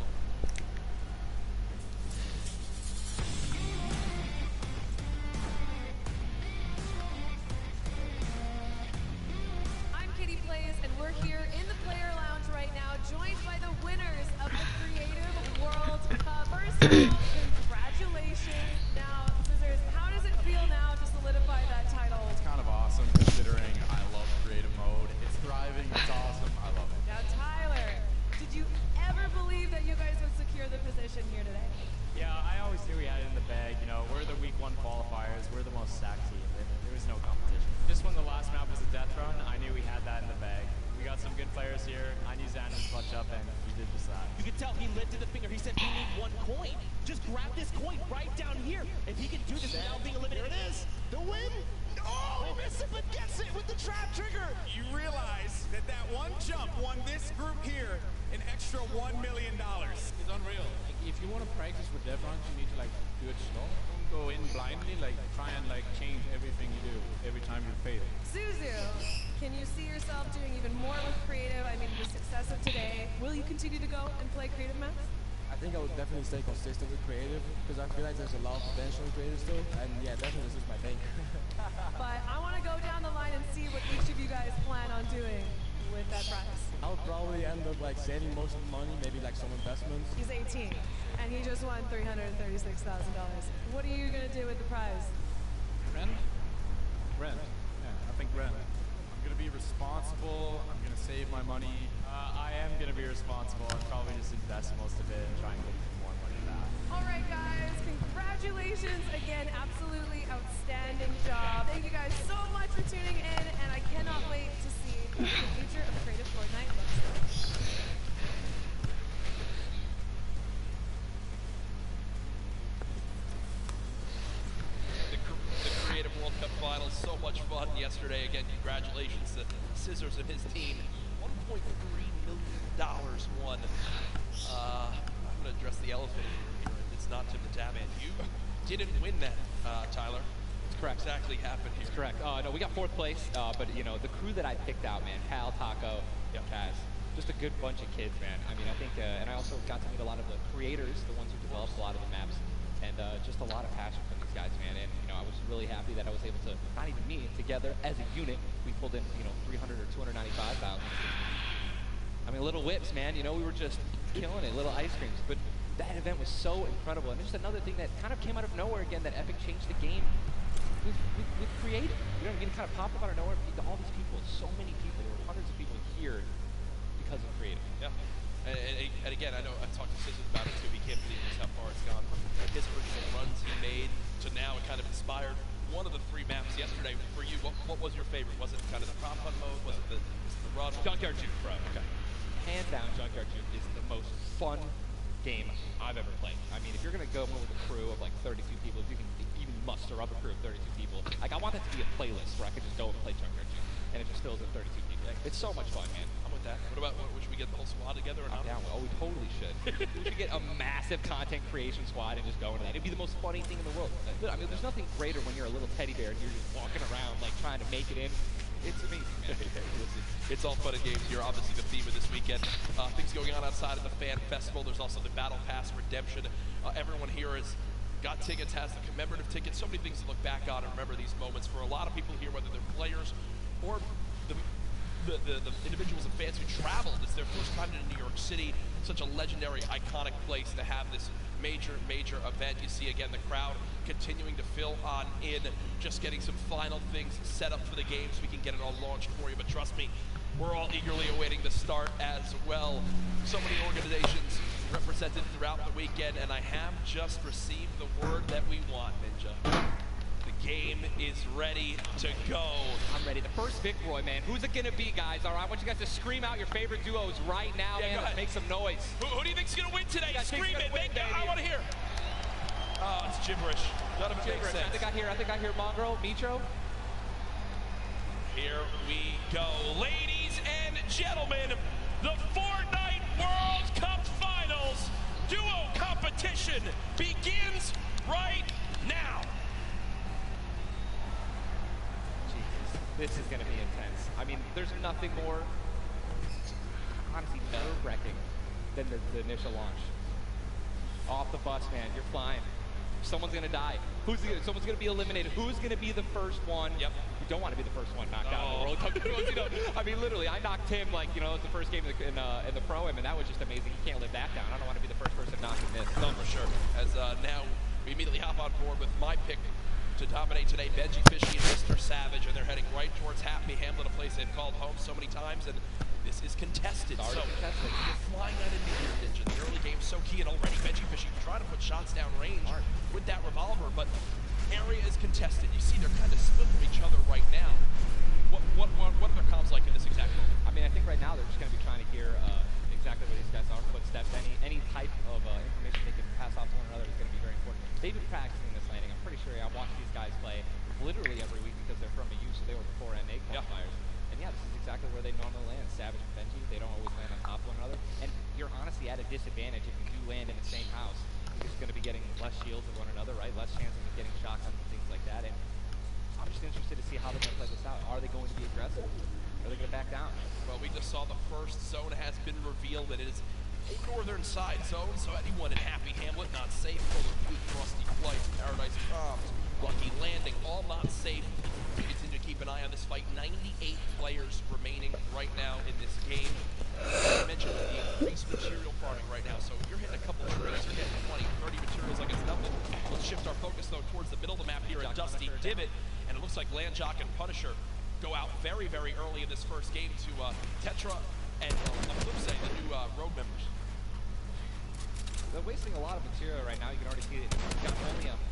And we're here in the player lounge right now, joined by the winners of the Creative World Cup. First of all, congratulations. Now, Scissors, how does it feel now to solidify that title? It's kind of awesome considering I love creative mode. It's thriving, it's awesome, I love it. Now, Tyler, did you ever believe that you guys would secure the position here today? Yeah, I always knew we had it in the bag. You know, we're the week 1 qualifiers. We're the most stacked team. There was no competition. Just when the last map was a death run, I knew we had that in the bag. We got some good players here. I knew Xan would clutch up, and he did just that. You can tell he lifted the finger. He said, we need 1 coin. Just grab this coin right down here. If he can do this without being eliminated. There it is. The win. Oh, he missed it, but gets it with the trap trigger. You realize that that one jump won this group here an extra $1 million. It's unreal. Like, if you want to practice with dev runs, you need to like do it slow. Don't go in blindly. Like try and like change everything you do every time you fail. Suzu, can you see yourself doing even more with creative? I mean, the success of today. Will you continue to go and play creative maps? I think I would definitely stay consistent with creative because I feel like there's a lot of potential in creative still. And yeah, definitely this is my thing. But I want to go down the line and see what each of you guys plan on doing with that prize. I would probably end up like saving most of the money, maybe like some investments. He's 18, and he just won $336,000. What are you going to do with the prize? Rent? Rent. Yeah, I think rent. I'm going to be responsible. I'm going to save my money. I am going to be responsible and probably just invest most of it and try and get more money back. All right, guys, congratulations again. Absolutely outstanding job. Thank you guys so much for tuning in, and I cannot wait to see what the future of Creative Fortnite looks like. The Creative World Cup Finals, so much fun yesterday. Again, congratulations to Scissors and his team. $1.3 million won. I'm going to address the elephant here. It's not Tim the Tatman. You didn't win that, Tyler. That's correct. Exactly happened here. That's correct. No, we got 4th place, but you know, the crew that I picked out, man, Pal, Taco, Kaz, just a good bunch of kids, man. I mean, I think, and I also got to meet a lot of the creators, the ones who developed a lot of the maps, and just a lot of passion from these guys, man. And you know, I was really happy that I was able to, not even me, together as a unit, we pulled in, you know, 300 or 295,000. I mean, little whips, man. You know, we were just killing it, little ice creams. But that event was so incredible, and just another thing that kind of came out of nowhere again. That Epic changed the game with creative. You know what I mean? It kind of popped up out of nowhere. All these people, so many people. There were hundreds of people here because of creative. Yeah. And again, I know I talked to Scissors about it too. He can't believe just how far it's gone from his original runs he made to now. It kind of inspired one of the 3 maps yesterday for you. What was your favorite? Was it kind of the prop hunt mode? Was it the run? Junkyard Juke, bro. Okay. Hands down, Junkyard Juke is the most fun game I've ever played. I mean, if you're going to go with a crew of like 32 people, if you can even muster up a crew of 32 people, like I want that to be a playlist where I could just go and play Junkyard Juke, and it just fills in 32 people. It's so much fun, man. I'm with that. What about, should we get the whole squad together or not? I'm down. Oh, we totally should. We should get a massive content creation squad and just go into that. It'd be the most funny thing in the world. I mean, there's nothing greater when you're a little teddy bear and you're just walking around like trying to make it in. It's amazing, man. It's all fun and games here. Obviously, the theme of this weekend. Things going on outside of the fan festival. There's also the Battle Pass redemption. Everyone here has got tickets, has the commemorative tickets. So many things to look back on and remember these moments. For a lot of people here, whether they're players or the individuals and fans who traveled, it's their first time to New York City. Such a legendary, iconic place to have this major event. You see again the crowd continuing to fill on in, just getting some final things set up for the game so we can get it all launched for you. But trust me, we're all eagerly awaiting the start as well. So many organizations represented throughout the weekend, and I have just received the word that we want, Ninja. The game is ready to go. I'm ready. The first Vicroy, man. Who's it gonna be, guys? All right, I want you guys to scream out your favorite duos right now, man. Let's make some noise. Who do you think's gonna win today? Scream it. I want to hear. Oh, it's gibberish. None of it makes sense. I think I hear Mongrel, Mitro. Here we go. Ladies and gentlemen, the Fortnite World Cup Finals duo competition begins right now. Jesus, this is going to be intense. I mean, there's nothing more, honestly, nerve-wracking than the initial launch. Off the bus, man, you're flying. Someone's going to die. Someone's going to be eliminated. Who's going to be the first one? Yep. You don't want to be the first one knocked out in the World Cup. You know, I mean, literally, I knocked him like, you know, it was the first game in the Pro-Am, and that was just amazing. He can't live that down. I don't want to be the first person knocking this. No, for sure. As now we immediately hop on board with my pick to dominate today, Benji Fishy and Mr. Savage, and they're heading right towards Happy Hamlet, a place they've called home so many times, and this is contested. So you're flying out into here, Ninja. The early game's so key, and already Benji Fishy trying to put shots down range with that revolver, but area is contested. You see they're kind of split from each other right now. What are their comms like in this exact moment? I mean, I think right now they're just going to be trying to hear exactly where these guys are, footsteps, any type of information they can pass off to one another is going to be very important. They've been practicing this landing. I'm pretty sure I watch these guys play literally every week because they're from a U, so they were before NA qualifiers. And yeah, this is exactly where they normally land. Savage and Benji, they don't always land on top of one another. And you're honestly at a disadvantage if you do land in the same house. You're just going to be getting less shields of one another, right? Less chances of getting shotguns and things like that. And I'm just interested to see how they're going to play this out. Are they going to be aggressive? Are they going to back down? Well, we just saw the first zone has been revealed. It is a northern side zone, so anyone in Happy Hamlet not safe. Overfleet, Frosty Flight, Paradise Comms, Lucky Landing, all not safe. We continue to keep an eye on this fight. 98 players remaining right now in this game. I mentioned the increased material farming right now, so you're hitting a couple of trees, you're hitting 20, 30 materials like it's nothing. Let's shift our focus, though, towards the middle of the map here at Dusty Divot, and it looks like Landjock and Punisher go out very, very early in this first game to Tetra and, on the flip side, the new road members. They're wasting a lot of material right now. You can already see it. You've got only 100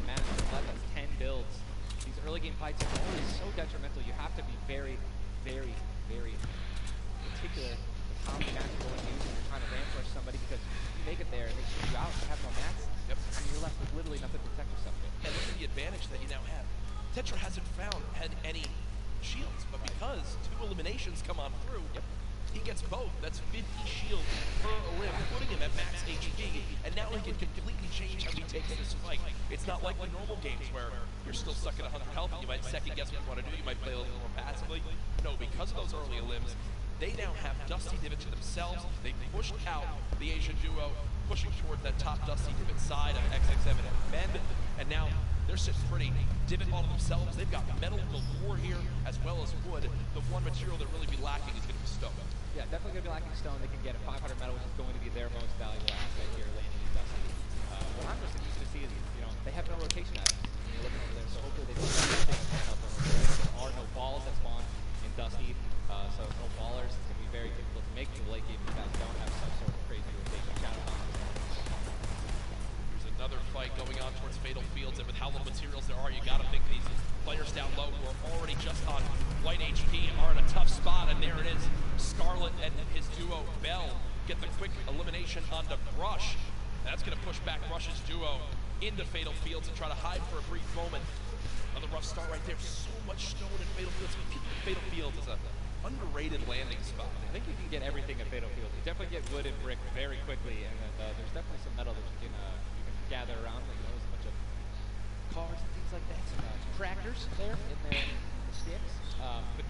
mana left. That's 10 builds. These early game fights are always so detrimental. You have to be very, very, very particular with how many mats you're going to use when you're trying to ramp rush somebody, because if you make it there and they shoot you out, you have no mats, and you're left with literally nothing to protect yourself with. And look at the advantage that you now have. Tetra hasn't had any shields, but because 2 eliminations come on through, he gets both. That's 50 shields per elim, putting him at max HP, and now he can completely change how he takes this fight. It's not like the normal games where you're still stuck at 100 health and you might second guess what you want to do, you might play a little more passively. No, because of those early elims, they now have Dusty Divot to themselves. They pushed out the Asian duo, pushing toward that top Dusty Divot side of XXM and Bend, and now they're sitting pretty. Divot all to themselves. They've got metal galore here, as well as wood. The one material that really be lacking is going to be stone. Yeah, definitely going to be lacking stone. They can get a 500 metal, which is going to be their most valuable asset here, landing in Dusty. What I'm just interested to see is, you know, they have no rotation items. You're looking over there, so hopefully they don't have there are no balls that spawn in Dusty, so no ballers. It's going to be very difficult to make to the late game if you guys don't have some sort of crazy rotation. There's another fight going on towards Fatal Fields, and with how little materials there are, you got to think these players down low who are already just on white HP are in a tough spot, and there it is. Scarlet and his duo Bell get the quick elimination onto Brush. That's going to push back Brush's duo into Fatal Fields and try to hide for a brief moment. Another rough start right there. So much stone in Fatal Fields. Fatal Fields is an underrated landing spot. I think you can get everything at Fatal Fields. You definitely get wood and brick very quickly, and then, there's definitely some metal that you can gather around. Like, you know, there's a bunch of cars and things like that. Some tractors there in the sticks. But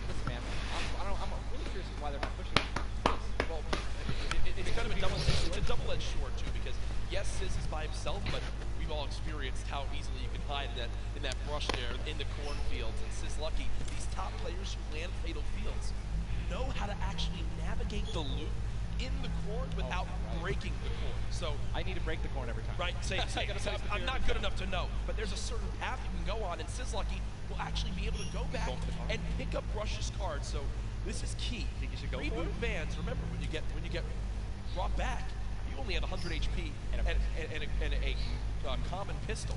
listen, man, I'm really curious why they're not pushing this. Well, it's kind of a double-edged sword too, because yes, Sizz is by himself, but we've all experienced how easily you can hide in that brush there in the cornfields. And Sizz Lucky, these top players who land Fatal Fields know how to actually navigate the loop in the corn without breaking the corn. So I need to break the corn every time. Right, same. I'm not good enough to know, but there's a certain path you can go on, and Sizz Lucky will actually be able to go back and pick up Brush's cards. So this is key. Think you should go Reboot for it? Vans, remember when you get brought back, you only have 100 HP and a common pistol.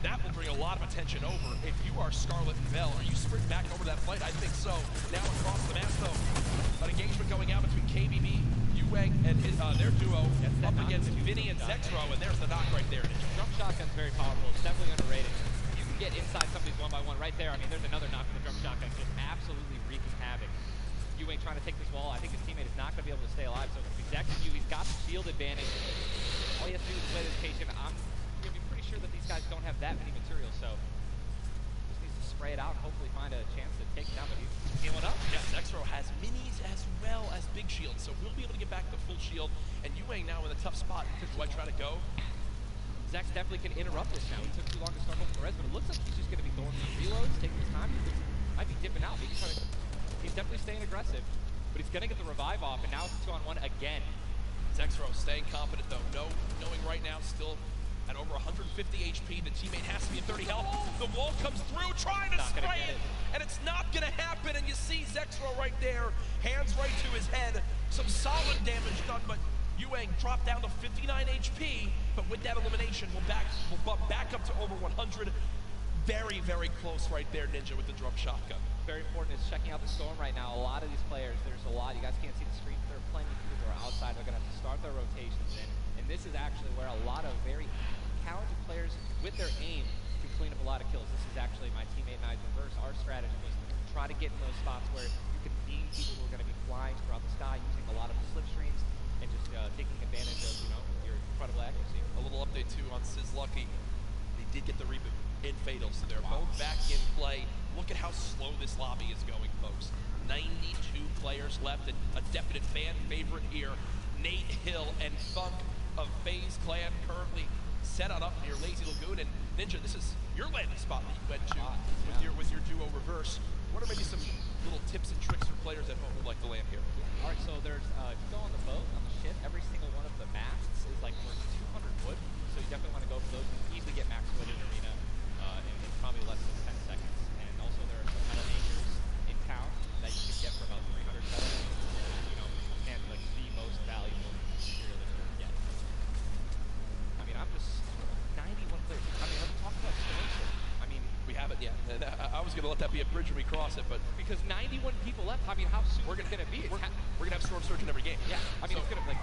That will bring a lot of attention over. If you are Scarlet and Bell, are you sprinting back over that fight? I think so. Now across the map, though, an engagement going out between KBB, Yuang, and their duo up against Vinny and Zexro, and there's the knock right there. Drum shotgun's very powerful. It's definitely underrated. You can get inside somebody's one by one right there. I mean, there's another knock from the drum shotgun, just absolutely wreaking havoc. Yuang trying to take this wall. I think his teammate is not going to be able to stay alive, so it's going to be Zex and Yu. He's got the shield advantage. All he has to do is play this patient. I'm going to be pretty sure that these guys don't have that many materials, so just needs to spray it out and hopefully find a chance to take it down. But he's healing up. Yeah, Zexro has minis as well as big shields, so we'll be able to get back the full shield. And Yuang now in a tough spot. Do I try to go? Zex definitely can interrupt this now. He took too long to start hoping the res, but it looks like he's just going to be throwing some reloads, taking his time. He might be dipping out. He's definitely staying aggressive, but he's going to get the revive off, and now it's 2-on-1 again. Zexro staying confident, though. Knowing right now still at over 150 HP. The teammate has to be at 30 health. The wall comes through, trying to spray it, and it's not going to happen. And you see Zexro right there, hands right to his head. Some solid damage done, but Yuang dropped down to 59 HP. But with that elimination, we'll bump back up to over 100. very, very close right there, Ninja, with the drum shotgun. Very important is checking out the storm right now. A lot of these players, there's a lot. You guys can't see the screen. There are plenty of people who are outside. They're going to have to start their rotations in. And this is actually where a lot of very talented players with their aim can clean up a lot of kills. This is actually my teammate and I's reverse. Our strategy was to try to get in those spots where you can beam people who are going to be flying throughout the sky using a lot of the slipstreams and just taking advantage of, your incredible accuracy. A little update, too, on Sizlucky. They did get the reboot in Fatal, so they're both back in play. Look at how slow this lobby is going, folks. 92 players left, and a definite fan favorite here. Nate Hill and Thunk of FaZe Clan currently set on up near Lazy Lagoon. And Ninja, this is your landing spot that you went to with your duo reverse. What are maybe some little tips and tricks for players at home who like to land here? All right, so there's, if you go on the boat, on the ship, every single one of the masts is like worth 200 wood. So you definitely want to go for those. You can easily get max wood in Arena in probably less than 10 seconds. And also there are some metal anchors in town that you can get for about 300 credits. And like the most valuable material that you can get. I mean, I'm just 91 players. I mean, let's talk about storm surge. I mean, we haven't yet. And I was going to let that be a bridge when we cross it, but because 91 people left, I mean, how soon we're is it going to be? We're going to have storm surge in every game. Yeah, I mean, it's going to be like,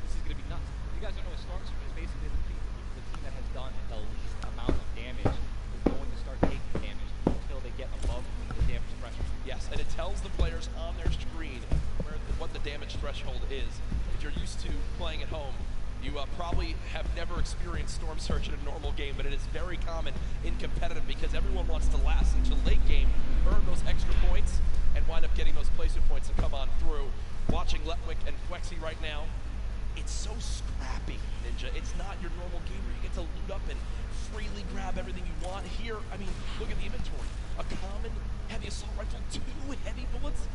this is going to be nuts. You guys don't know what storm surge is. Basically, the team that has done the least amount of damage is going to start taking damage until they get above the damage threshold. Yes, and it tells the players on their screen what the damage threshold is. If you're used to playing at home, you probably have never experienced Storm Surge in a normal game, but it is very common in competitive because everyone wants to last until late game, earn those extra points, and wind up getting those placement points to come on through. Watching Letwick and Flexi right now, it's so scrappy, Ninja. It's not your normal game where you get to loot up and freely grab everything you want. Here, I mean, look at the inventory. A common heavy assault rifle, 2 heavy bullets.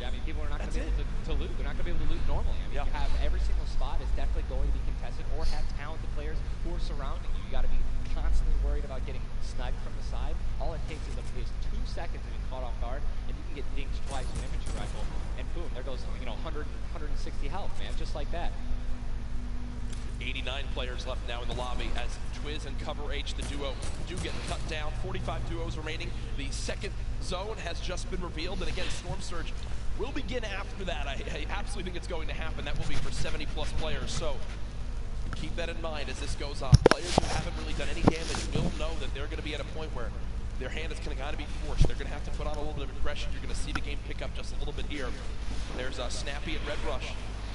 Yeah, I mean, people are not going to be able to loot. They're not going to be able to loot normally. I mean, you have every single spot is definitely going to be contested or have talented players who are surrounding you. You got to be constantly worried about getting sniped from the side. All it takes is 2 seconds to be caught off guard, and you can get dinged twice with an infantry rifle, and boom, there goes 100, 160 health, man, just like that. 89 players left now in the lobby as Twiz and Cover H, the duo, do get cut down. 45 duos remaining. The second zone has just been revealed, and again, Storm Surge will begin after that. I absolutely think it's going to happen. That will be for 70-plus players, so keep that in mind as this goes on. Players who haven't really done any damage will know that they're going to be at a point where their hand is going to be forced. They're going to have to put on a little bit of aggression. You're going to see the game pick up just a little bit here. There's Snappy and Red Rush.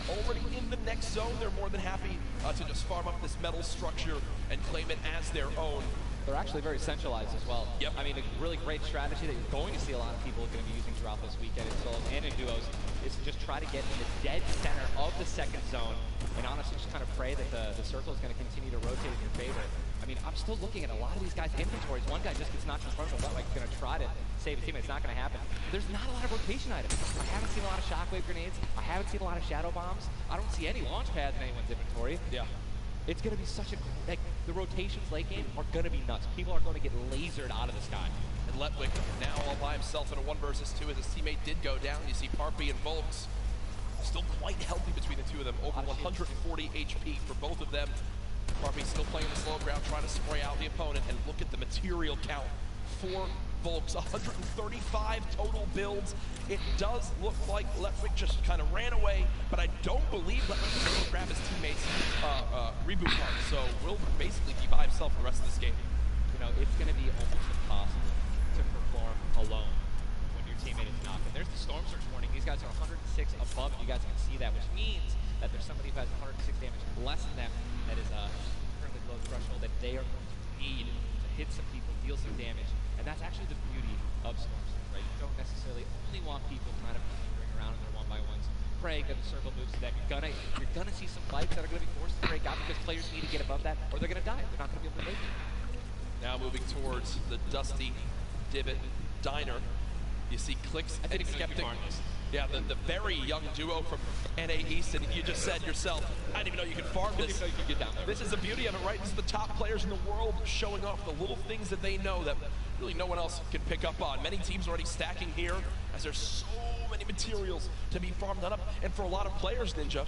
Already in the next zone, they're more than happy to just farm up this metal structure and claim it as their own. They're actually very centralized as well. Yep. I mean, a really great strategy that you're going to see a lot of people are going to be using throughout this weekend in solos and in duos is to just try to get in the dead center of the second zone and honestly just kind of pray that the circle is going to continue to rotate in your favor. I mean, I'm still looking at a lot of these guys' inventories. One guy just gets knocked in front of him, like going to try to save his teammate. It's not going to happen. There's not a lot of rotation items. I haven't seen a lot of shockwave grenades. I haven't seen a lot of shadow bombs. I don't see any launch pads in anyone's inventory. Yeah. It's going to be such a, like, the rotations late game are going to be nuts. People are going to get lasered out of the sky. And Letwick now all by himself in a 1 versus 2 as his teammate did go down. You see Parpy and Volks still quite healthy between the two of them. Over 140 HP for both of them. Parpy still playing the slow ground, trying to spray out the opponent. And look at the material count for Volks. 135 total builds. It does look like Letwick just kind of ran away, but I don't believe Letwick was able to grab his teammate's reboot card. So will basically be by himself for the rest of this game. You know, it's going to be almost impossible to perform alone when your teammate is knocked. And there's the Storm Surge warning. These guys are 106 above. You guys can see that, which means that there's somebody who has 106 damage less than them that is currently below the threshold that they are going to need to hit some people, deal some damage. And that's actually the beauty of Storm Surge, right? You don't necessarily only want people kind of wandering around in their 1-by-1s, praying that the circle moves to them. You're gonna see some fights that are gonna be forced to break out because players need to get above that, or they're gonna die. They're not gonna be able to make it. Now moving towards the Dusty Divot Diner, you see Clicks and Skeptic. Yeah, the very young duo from NA East, and you just said yourself, I didn't even know you could farm this. You could get down there. This is the beauty of it, right? This is the top players in the world showing off the little things that they know that really no one else can pick up on. Many teams already stacking here as there's so many materials to be farmed up. And for a lot of players, Ninja,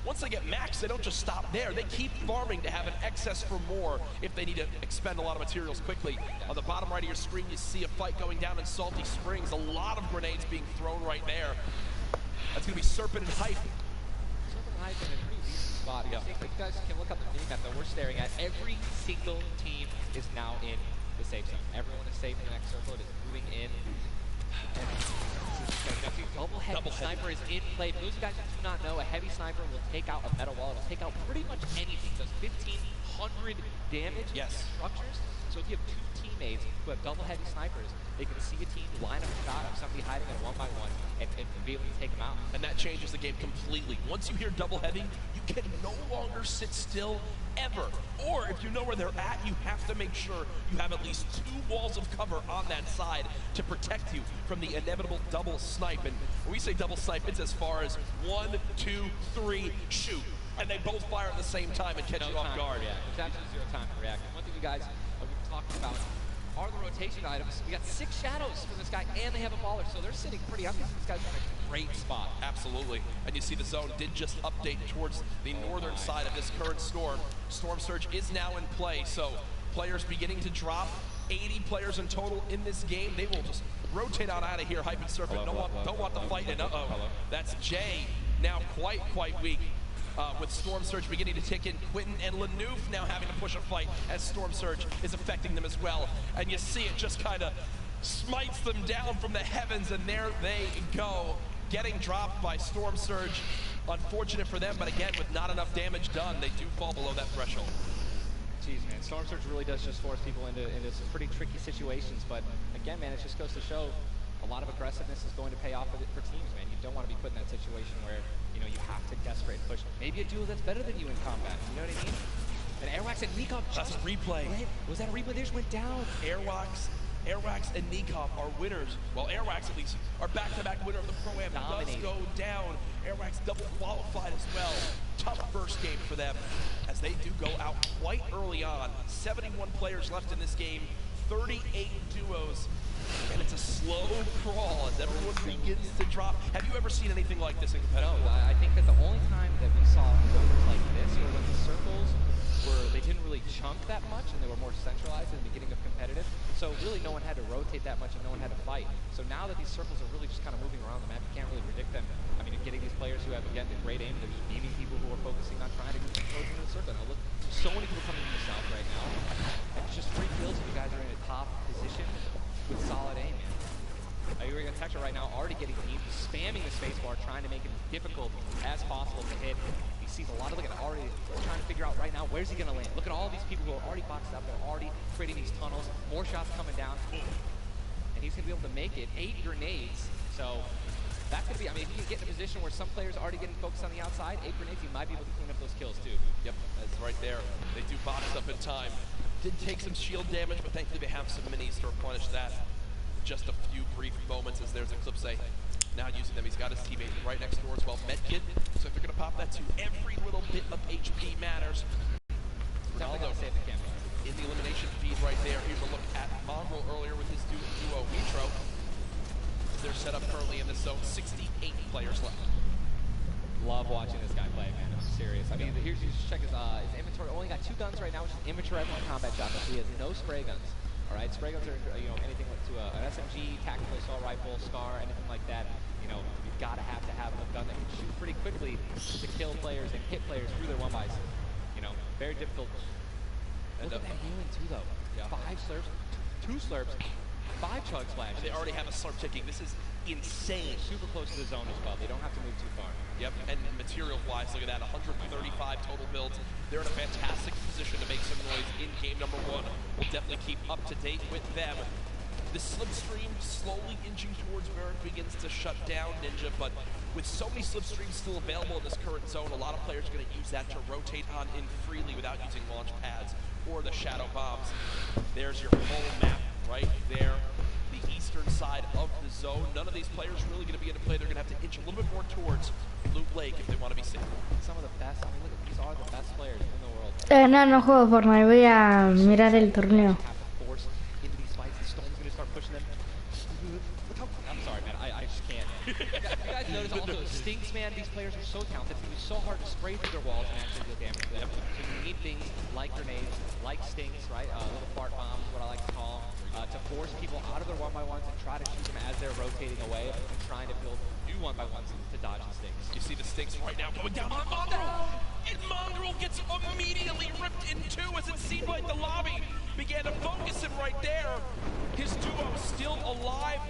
once they get max, they don't just stop there. They keep farming to have an excess for more if they need to expend a lot of materials quickly. On the bottom right of your screen, you see a fight going down in Salty Springs. A lot of grenades being thrown right there. That's going to be Serpent and Hype. Serpent and Hype in a pretty decent spot. You guys can look up the mini map that we're staring at. Every single team is now in the safe zone. Everyone is safe in the next circle. It is moving in. Double sniper is in play. For those guys who do not know, a heavy sniper will take out a metal wall. It'll take out pretty much anything. Does 1,500 damage to structures. So if you have two teammates who have double heavy snipers, they can see a team line up a shot of somebody hiding in 1-by-1 and be able to take them out. And that changes the game completely. Once you hear double heavy, you can no longer sit still ever. Or if you know where they're at, you have to make sure you have at least 2 walls of cover on that side to protect you from the inevitable double snipe. And when we say double snipe, it's as far as 1, 2, 3, shoot. And they both fire at the same time and catch you off guard. Yeah, there's absolutely 0 time to react. And one thing you guys have been talking about are the rotation items. We got 6 shadows for this guy, and they have a baller, so they're sitting pretty up. These guys are in a great spot. Absolutely. And you see the zone did just update towards the northern side of this current storm. Storm Surge is now in play, so players beginning to drop. 80 players in total in this game. They will just rotate on out of here. Hype and Serpent don't want the fight, and that's Jay now quite weak. With Storm Surge beginning to tick in, Quentin and Lanouf now having to push a fight as Storm Surge is affecting them as well. And you see it just kind of smites them down from the heavens, and there they go, getting dropped by Storm Surge. Unfortunate for them, but again, with not enough damage done, they do fall below that threshold. Jeez, man, Storm Surge really does just force people into some pretty tricky situations, but again, man, it just goes to show a lot of aggressiveness is going to pay off for teams, man. You don't want to be put in that situation where you have to desperate push. Maybe a duo that's better than you in combat. You know what I mean? And Airwax and Nikov just a replay. Was that a replay? They just went down. Airwax and Nikov are winners. Well, Airwax at least are back-to-back winner of the Pro-Am. Does go down. Airwax double qualified as well. Tough first game for them as they do go out quite early on. 71 players left in this game. 38 duos. And it's a slow crawl as everyone begins to drop. Have you ever seen anything like this in competitive? No, I think that the only time that we saw numbers like this were when the circles they didn't really chunk that much and they were more centralized in the beginning of competitive. So really no one had to rotate that much and no one had to fight. So now that these circles are really just kind of moving around the map, you can't really predict them. I mean, you're getting these players who have, again, the great aim. They're just beaming people who are focusing on trying to get throws into the circle. Now look, so many people coming from the south right now. And it's just 3 kills and you guys are in a top position with solid aim, man. You're going to Texture right now, already getting teams, spamming the spacebar, trying to make it as difficult as possible to hit. He sees a lot of, look at already trying to figure out right now, where's he going to land? Look at all these people who are already boxed up, they're already creating these tunnels, more shots coming down. And he's going to be able to make it, 8 grenades. So that's going to be, I mean, if you can get in a position where some players are already getting focused on the outside, 8 grenades, you might be able to clean up those kills too. Yep, that's right there. They do box up in time. Did take some shield damage, but thankfully they have some minis to replenish that. Just a few brief moments as there's Eclipse now using them. He's got his teammate right next door as well. Medkit, so if they're going to pop that too, every little bit of HP matters. Ronaldo in the elimination feed right there. Here's a look at Mongrel earlier with his duo Nitro. They're set up currently in this zone. 68 players left. Love watching this guy play, man. I'm serious. I mean, here's just check his inventory. Only got 2 guns right now, which is immature combat shotguns. He has no spray guns. All right, spray guns are anything like to an SMG, tactical assault rifle, SCAR, anything like that. You've got to have a gun that can shoot pretty quickly to kill players and hit players through their 1-bys. Very difficult. Look at that healing too, though. Yeah. 5 slurps, 2 slurps, 5 chug splashes. And they already have a slurp ticking. This is insane. Super close to the zone as well. They don't have to move too far. Yep, and material-wise, look at that, 135 total builds. They're in a fantastic position to make some noise in game number 1. We'll definitely keep up to date with them. The slipstream slowly inching towards where it begins to shut down Ninja, but with so many slipstreams still available in this current zone, a lot of players are going to use that to rotate on in freely without using launch pads or the shadow bombs. There's your whole map right there. The eastern side of the zone. None of these players really going to be into play. They're going to have to inch a little bit more towards Loot Lake if they want to be safe. Some of the best, I mean, look, these are the best players in the world. No juego Fortnite, voy a mirar el torneo. I'm sorry, man, I just can't. You guys notice also Stinks man, these players are so talented. It's going to be so hard to spray through their walls and actually deal damage to them. So you need things like grenades, like stinks, right? Little fart bombs, what I like to call them, to force people out of their 1x1s and try to shoot them as they're rotating away and trying to build new 1x1s to dodge the stinks. You see the stinks right now going down on Mongrel, and Mongrel gets immediately ripped in two as it seemed like the lobby began to focus him right there. His duo still alive.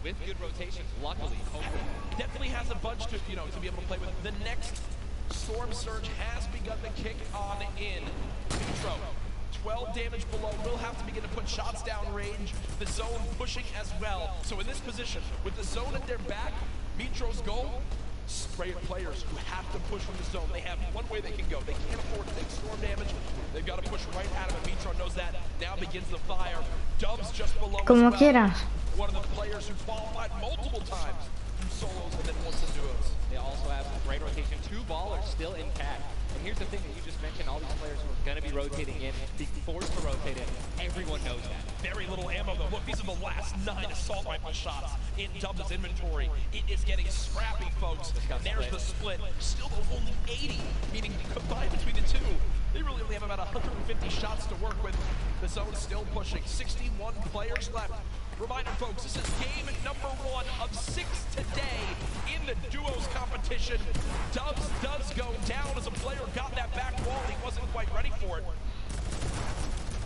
With good rotations, luckily, hopefully. Definitely has a bunch to, you know, to be able to play with. The next Storm Surge has begun to kick on in. Nitro, 12 damage below, will have to begin to put shots down range. The zone pushing as well. So in this position, with the zone at their back, Nitro's goal, spray at players who have to push from the zone. They have one way they can go. They can't afford to take storm damage. They've got to push right at him, and Nitro knows that. Now begins the fire. Dubs just below Como as well. quieras. One of the players who qualified multiple times through solos and then once in duos. They also have some great rotation. 2 ballers still intact. And here's the thing that you just mentioned, all these players who are going to be rotating in, being forced to rotate in. Everyone knows that. Very little ammo though. Look, these are the last 9 assault rifle shots in Dubs' inventory. It is getting scrappy, folks. And there's the split. Still only 80, meaning combined between the two. They really only have about 150 shots to work with. The zone's still pushing. 61 players left. Reminder, folks, this is game number 1 of 6 today in the duos competition. Dubs does go down as a player got that back wall. He wasn't quite ready for it.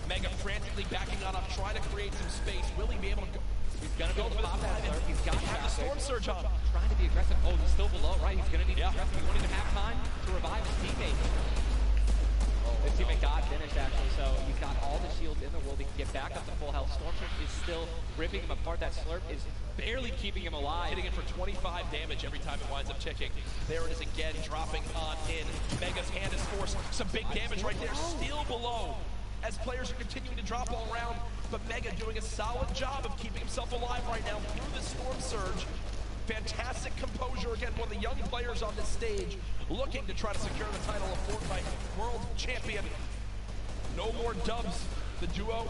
Mega frantically backing on up, trying to create some space. Will he be able to go? He's going to go to the pop that slurp. He's got the storm surge on. Trying to be aggressive. Oh, he's still below, right? He's going to need to be aggressive. He won't even have time to revive his teammate. His teammate got finished, actually, so he's got all the shields in the world. He can get back up to full health. Storm Surge is still ripping him apart. That slurp is barely keeping him alive. Hitting it for 25 damage every time it winds up ticking. There it is again, dropping on in. Mega's hand is forced. Some big damage right there, still below. As players are continuing to drop all around, but Mega doing a solid job of keeping himself alive right now through the Storm Surge. Fantastic composure, again, one of the young players on this stage, looking to try to secure the title of Fortnite World Champion. No more Dubs. The duo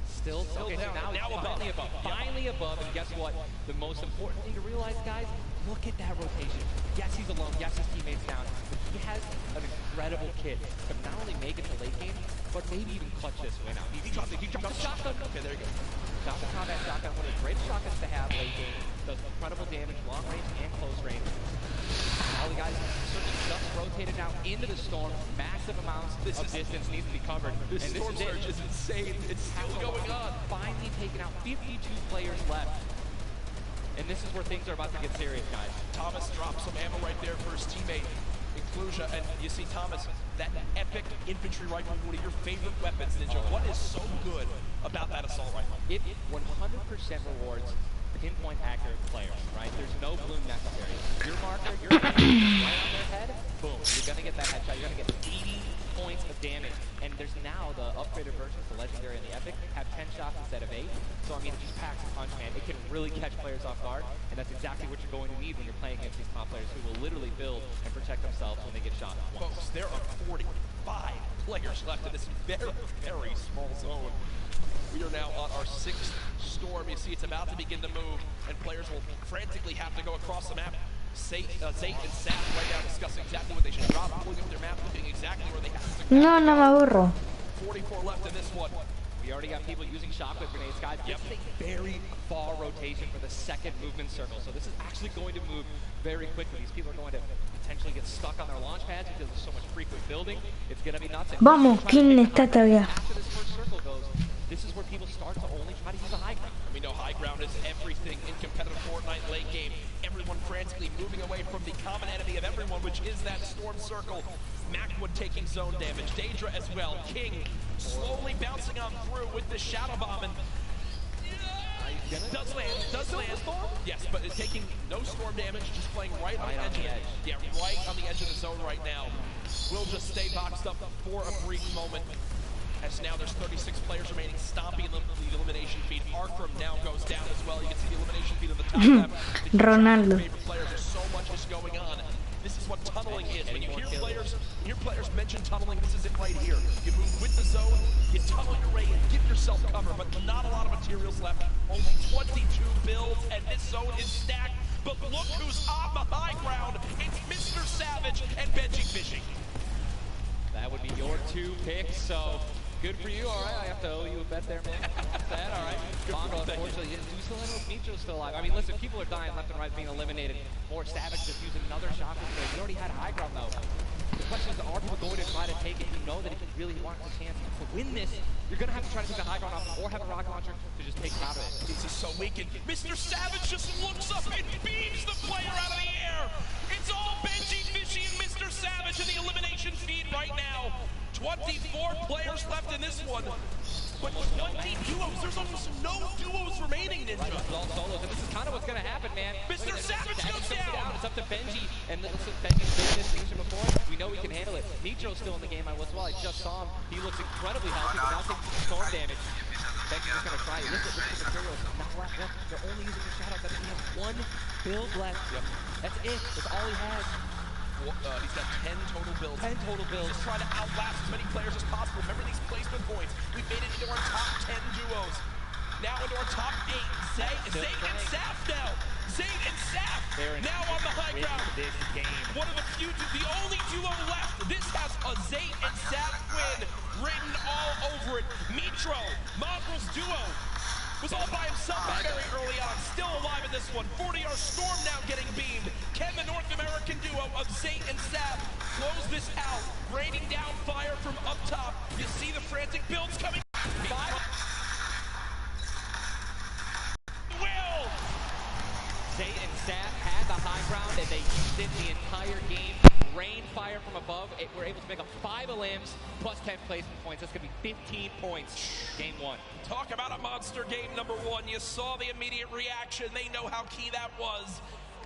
still okay, down. So now finally above. Finally above, and guess what? The most important thing to realize, guys, look at that rotation. Yes, he's alone. Yes, his teammate's down. But he has an incredible kit to not only make it to late game, but maybe even clutch this win out. He dropped the shotgun. Okay, there you go. Got the combat shotgun, one of the greatest shotguns to have late game. Does incredible damage, long range and close range. All the guys just rotated now into the storm. Massive amounts of distance needs to be covered. This storm surge is insane. It's still going on. Finally taking out 52 players left. And this is where things are about to get serious, guys. Thomas drops some ammo right there for his teammate, Inclusia, and you see Thomas, that epic infantry rifle, one of your favorite weapons, Ninja. What is so good about that assault rifle? It 100% rewards pinpoint accurate players, right? There's no bloom necessary. Your marker, your right on their head, boom, you're gonna get that headshot. You're gonna get 80 points of damage. And there's now the upgraded versions, the legendary and the epic, have 10 shots instead of 8. So I mean, it just packs a punch, man. It can really catch players off guard, and that's exactly what you're going to need when you're playing against these top players who will literally build and protect themselves when they get shot. Folks, there are 45 players left in this very, very small zone. We are now on our 6th storm. You see it's about to begin to move, and players will frantically have to go across the map. Zayt and Sap right now discussing exactly what they should drop, pulling up their map, looking exactly where they have to No, no me aburro. 44 left in this one. We already got people using shockwave grenades, guys. This is a very far rotation for the second movement circle. So this is actually going to move very quickly. These people are going to potentially get stuck on their launch pads because there's so much frequent building. It's going to be nuts. Vamos, ¿quién está todavía? After this first circle goes, this is where people start to only try to use a high ground. We know high ground is everything in competitive Fortnite late game. Everyone frantically moving away from the common enemy of everyone, which is that storm circle. Macwood taking zone damage. Daedra as well. King slowly bouncing on through with the shadow bomb, and does land. Yes, but it's taking no storm damage, just playing right on the edge. Yeah, right on the edge of the zone right now. We'll just stay boxed up for a brief moment. As now there's 36 players remaining, stomping the elimination feed. Arkram now goes down as well. You can see the elimination feed at the top left. Ronaldo. There's so much is going on. This is what tunneling is. When you hear players mention tunneling, this is it right here. You move with the zone, you tunnel your way and give yourself cover, but not a lot of materials left. Only 22 builds, and this zone is stacked but look who's on the high ground. It's Mr. Savage and Benji Fishing. That would be your 2 picks, so good for you. All right, I have to owe you a bet there, man. All right. Mondo, unfortunately, do you still end with Micho still alive? I mean, listen, people are dying left and right, being eliminated. More Savage just using another shot. He already had high ground, though. The question is, are people going to try to take it? You know that if you really want a chance to win this, you're going to have to try to take the high ground off or have a rocket launcher to just take it out of it. This is so weakened. Mr. Savage just looks up and beams the player out of the air. It's all Benji, Fishy, and Mr. Savage in the elimination feed right now. 24 players left in this one, but 20 duos. There's almost no duos remaining, Ninja. Right, it's all solos, and this is kind of what's going to happen, man. Mr. Savage goes down. It's up to Benji, and Benji's been in this position before. We know he can handle it. Nitro's still in the game as well. I just saw him. He looks incredibly healthy, but now taking some storm damage. Benji's just going to try it. Listen to the materials. Not left. They're only using the shadows. That means he has 1 build left. Yep. That's it. That's all he has. He's got 10 total builds. 10 total builds. Just trying to outlast as many players as possible. Remember these placement points. We've made it into our top 10 duos. Now into our top 8. Zay and Saf now. Zay and Saf now on the high ground. This game. One of the only duo left. This has a Zay and Saf win written all over it. Mitro, Mongrel's duo, was all by himself very early on, still alive in this one. 40R Storm now getting beamed. Can the North American duo of Zay and Saf close this out? Raining down fire from up top. You see the frantic builds coming. Will! Zay and Saf had the high ground, and they used it the entire game. Rain fire from above. We're able to make up 5 elims plus 10 placement points. That's going to be 15 points. Game 1. Talk about a monster game number 1. You saw the immediate reaction. They know how key that was.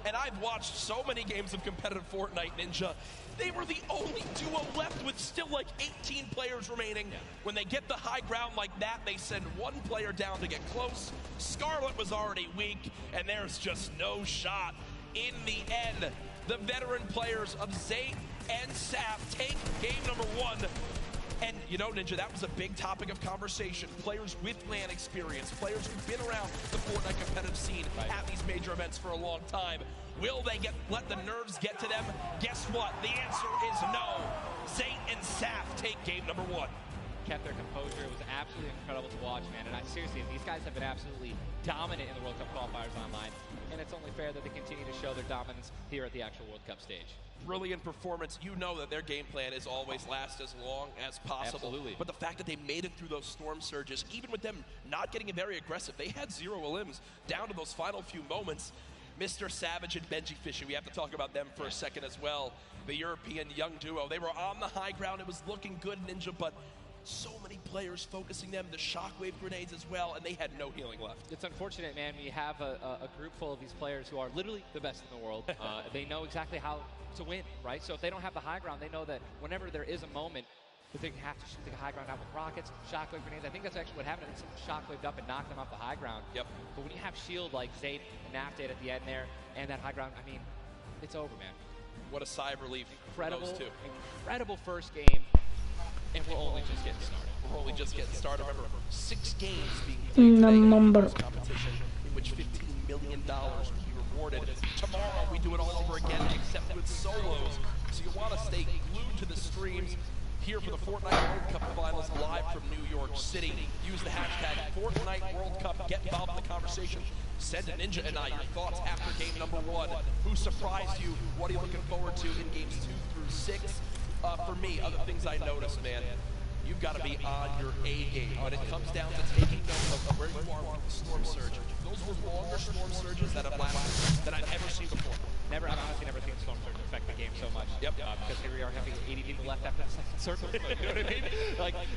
And I've watched so many games of competitive Fortnite, Ninja. They were the only duo left with still like 18 players remaining. Yeah. When they get the high ground like that, they send 1 player down to get close. Scarlet was already weak, and there's just no shot. In the end, the veteran players of Zay and Saf take game number 1. And you know, Ninja, that was a big topic of conversation. Players with LAN experience, players who've been around the Fortnite competitive scene at these major events for a long time. Will they let the nerves get to them? Guess what? The answer is no. Zay and Saf take game number 1. Kept their composure. It was absolutely incredible to watch, man. And seriously, these guys have been absolutely dominant in the World Cup qualifiers online. And it's only fair that they continue to show their dominance here at the actual World Cup stage. Brilliant performance. You know that their game plan is always last as long as possible. Absolutely. But the fact that they made it through those storm surges, even with them not getting very aggressive, they had 0 elims down to those final few moments. Mr. Savage and Benji Fisher, we have to talk about them for a second as well. The European young duo, they were on the high ground. It was looking good, Ninja, but so many players focusing them, the shockwave grenades as well, and they had no healing left. It's unfortunate, man. We have a group full of these players who are literally the best in the world. They know exactly how to win, right? So if they don't have the high ground, they know that whenever there is a moment that they have to shoot the high ground out with rockets, shockwave grenades. I think that's actually what happened. I think someone shockwaved up and knocked them off the high ground. Yep. But when you have shield like Zayd and Nafdate at the end there, and that high ground, I mean, it's over, man. What a sigh of relief. Incredible, for those two. Incredible first game, and we're only just getting started. We're only just getting started. Remember, 6 games being played today in the first competition, in which $15 million will be rewarded. Tomorrow we do it all over again, except with solos. So you want to stay glued to the streams here for the Fortnite World Cup Finals live from New York City. Use the hashtag Fortnite World Cup. Get involved in the conversation. Send Ninja and I your thoughts after game number 1. Who surprised you? What are you looking forward to in games 2 through 6? For me, other things I noticed, man. You've got to be on your A game when it comes down to taking note of where you are with the storm surge. Those were longer storm surges that have lasted than I've ever seen before. I've honestly never seen storm surge affect the game so much. Yep. Because here we are having 80 people left after the second circle. You know what I mean?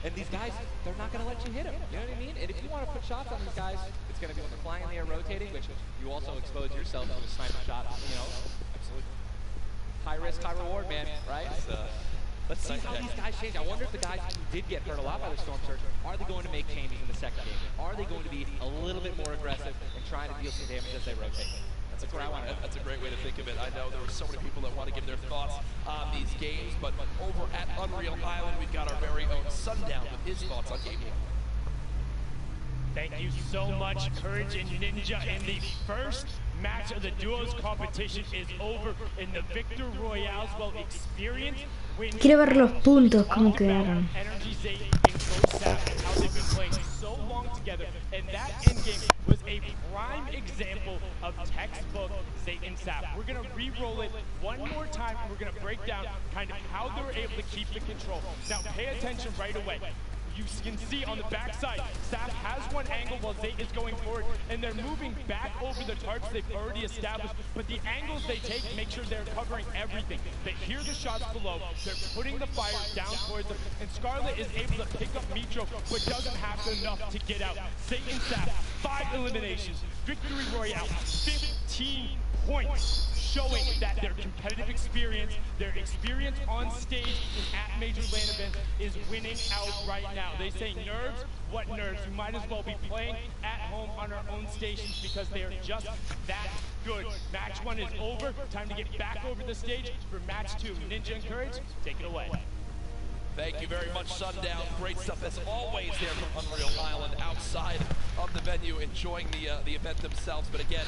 And these guys, they're not going to let you hit them. You know what I mean? And if you want to put shots on these guys, it's going to be when they're flying in the air, rotating, which you also expose yourself to a sniper shot. You know, absolutely. High risk, high reward, man. Right? Let's see how these guys change. I wonder if the guys who did get hurt a lot by the storm surge, are they going to make changes in the second game? Are they going to be a little bit more aggressive and trying to deal some damage as they rotate? That's a great way to think of it. I know there were so many people that want to give their thoughts on these games, but over at Unreal Island, we've got our very own Sundown with his thoughts on game 1. Thank you so much, Courage and Ninja. In the first match of the duos competition is over in the Victor Royales. Well, experience wins. Quiero ver los puntos, cómo quedaron. Energy Zay and Coach Sap and how they've been playing so long together. And that in-game was a prime example of textbook Zay and Sap. We're going to re-roll it one more time. And we're going to break down kind of how they were able to keep the control. Now, pay attention right away. You can see on the backside, Sap has one angle while Zay is going forward, and they're moving back over the tarps they've already established, but the angles they take make sure they're covering everything. They hear the shots below, they're putting the fire down towards them, and Scarlet is able to pick up Mitro, but doesn't have enough to get out. Zay and Sap, 5 eliminations, Victory Royale, 15 points, showing that their competitive experience, their experience on stage and at major LAN events is winning out right now. They say nerves, what nerves? We might as well be playing at home on our own stations because they are just that good. Match 1 is over. Time to get back over the stage for match 2. Ninja and Courage, take it away. Thank you very much, Sundown. Great stuff as always there from Unreal Island outside of the venue, enjoying the event themselves. But again,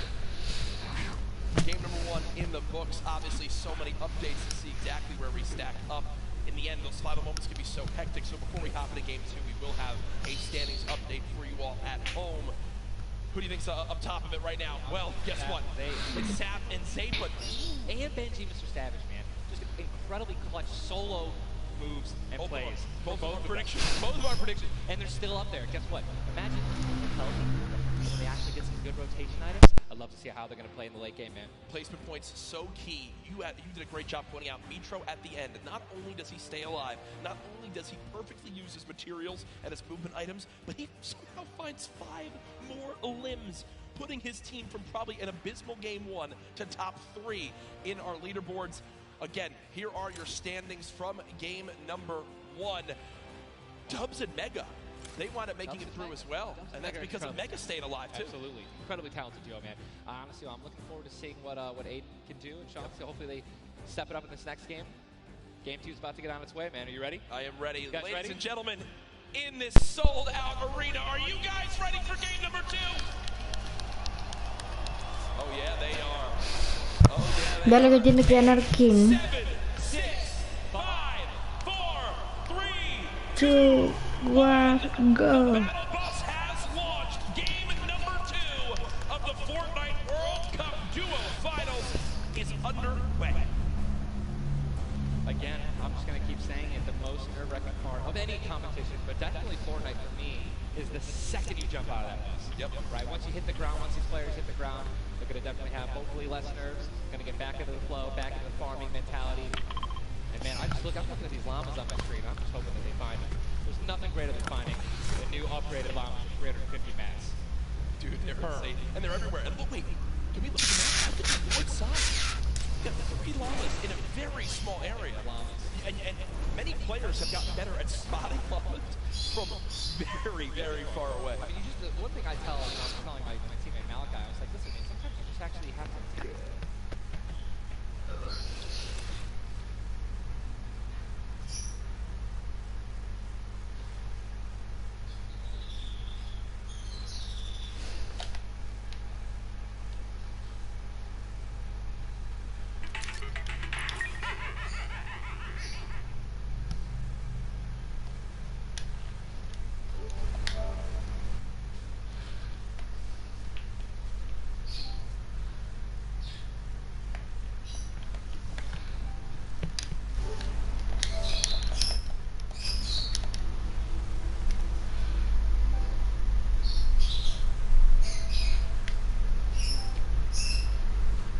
game number 1 in the books. Obviously, so many updates to see exactly where we stack up. In the end, those final moments can be so hectic. So before we hop into game 2, we will have a standings update for you all at home. Who do you think's up top of it right now? Well, guess what? It's Sap and Zay, but and Benji, Mr. Savage, man, just incredibly clutch solo moves and plays. Both of our predictions. And they're still up there. Guess what? Imagine when they actually get some good rotation items. I'd love to see how they're going to play in the late game, man. Placement points so key. You did a great job pointing out Mitro at the end. Not only does he stay alive, not only does he perfectly use his materials and his movement items, but he somehow finds 5 more limbs, putting his team from probably an abysmal game 1 to top 3 in our leaderboards. Again, here are your standings from game number 1. Dubs and Mega, they wound up making it through as well, and that's because of Mega staying alive too. Absolutely, incredibly talented duo, man. Honestly, I'm looking forward to seeing what Aiden can do, and Sean. So hopefully they step it up in this next game. Game 2 is about to get on its way, man. Are you ready? I am ready, ladies ready? and gentlemen. In this sold-out arena, are you guys ready for game number 2? Oh yeah, they are. Oh yeah, they Dale are. que tiene que ganar King. 7, 6, 5, 4, 3, 2, 1, go. Bus has launched game number 2 of the Fortnite World Cup Duo Finals is underway. Again, I'm just going to keep saying it, the most nerve-wracking part of any competition, but definitely Fortnite for me, is the second you jump out of that bus. Yep. Right, once you hit the ground, once these players hit the ground, they're going to definitely have hopefully less nerves, going to get back into the flow, back into the farming mentality. And man, I'm looking at these llamas on my screen, I'm just hoping that they find them. There's nothing greater than finding the new upgraded llamas with 350 mats. Dude, they're insane. And they're everywhere. And look, wait, can we look at the map? Look at the size. We've got 3 llamas in a very small area. And many players have gotten better at spotting llamas from very, very far away. I mean, the one thing I tell, I'm telling my teammate Malachi, I was like, listen, man, sometimes you just actually have to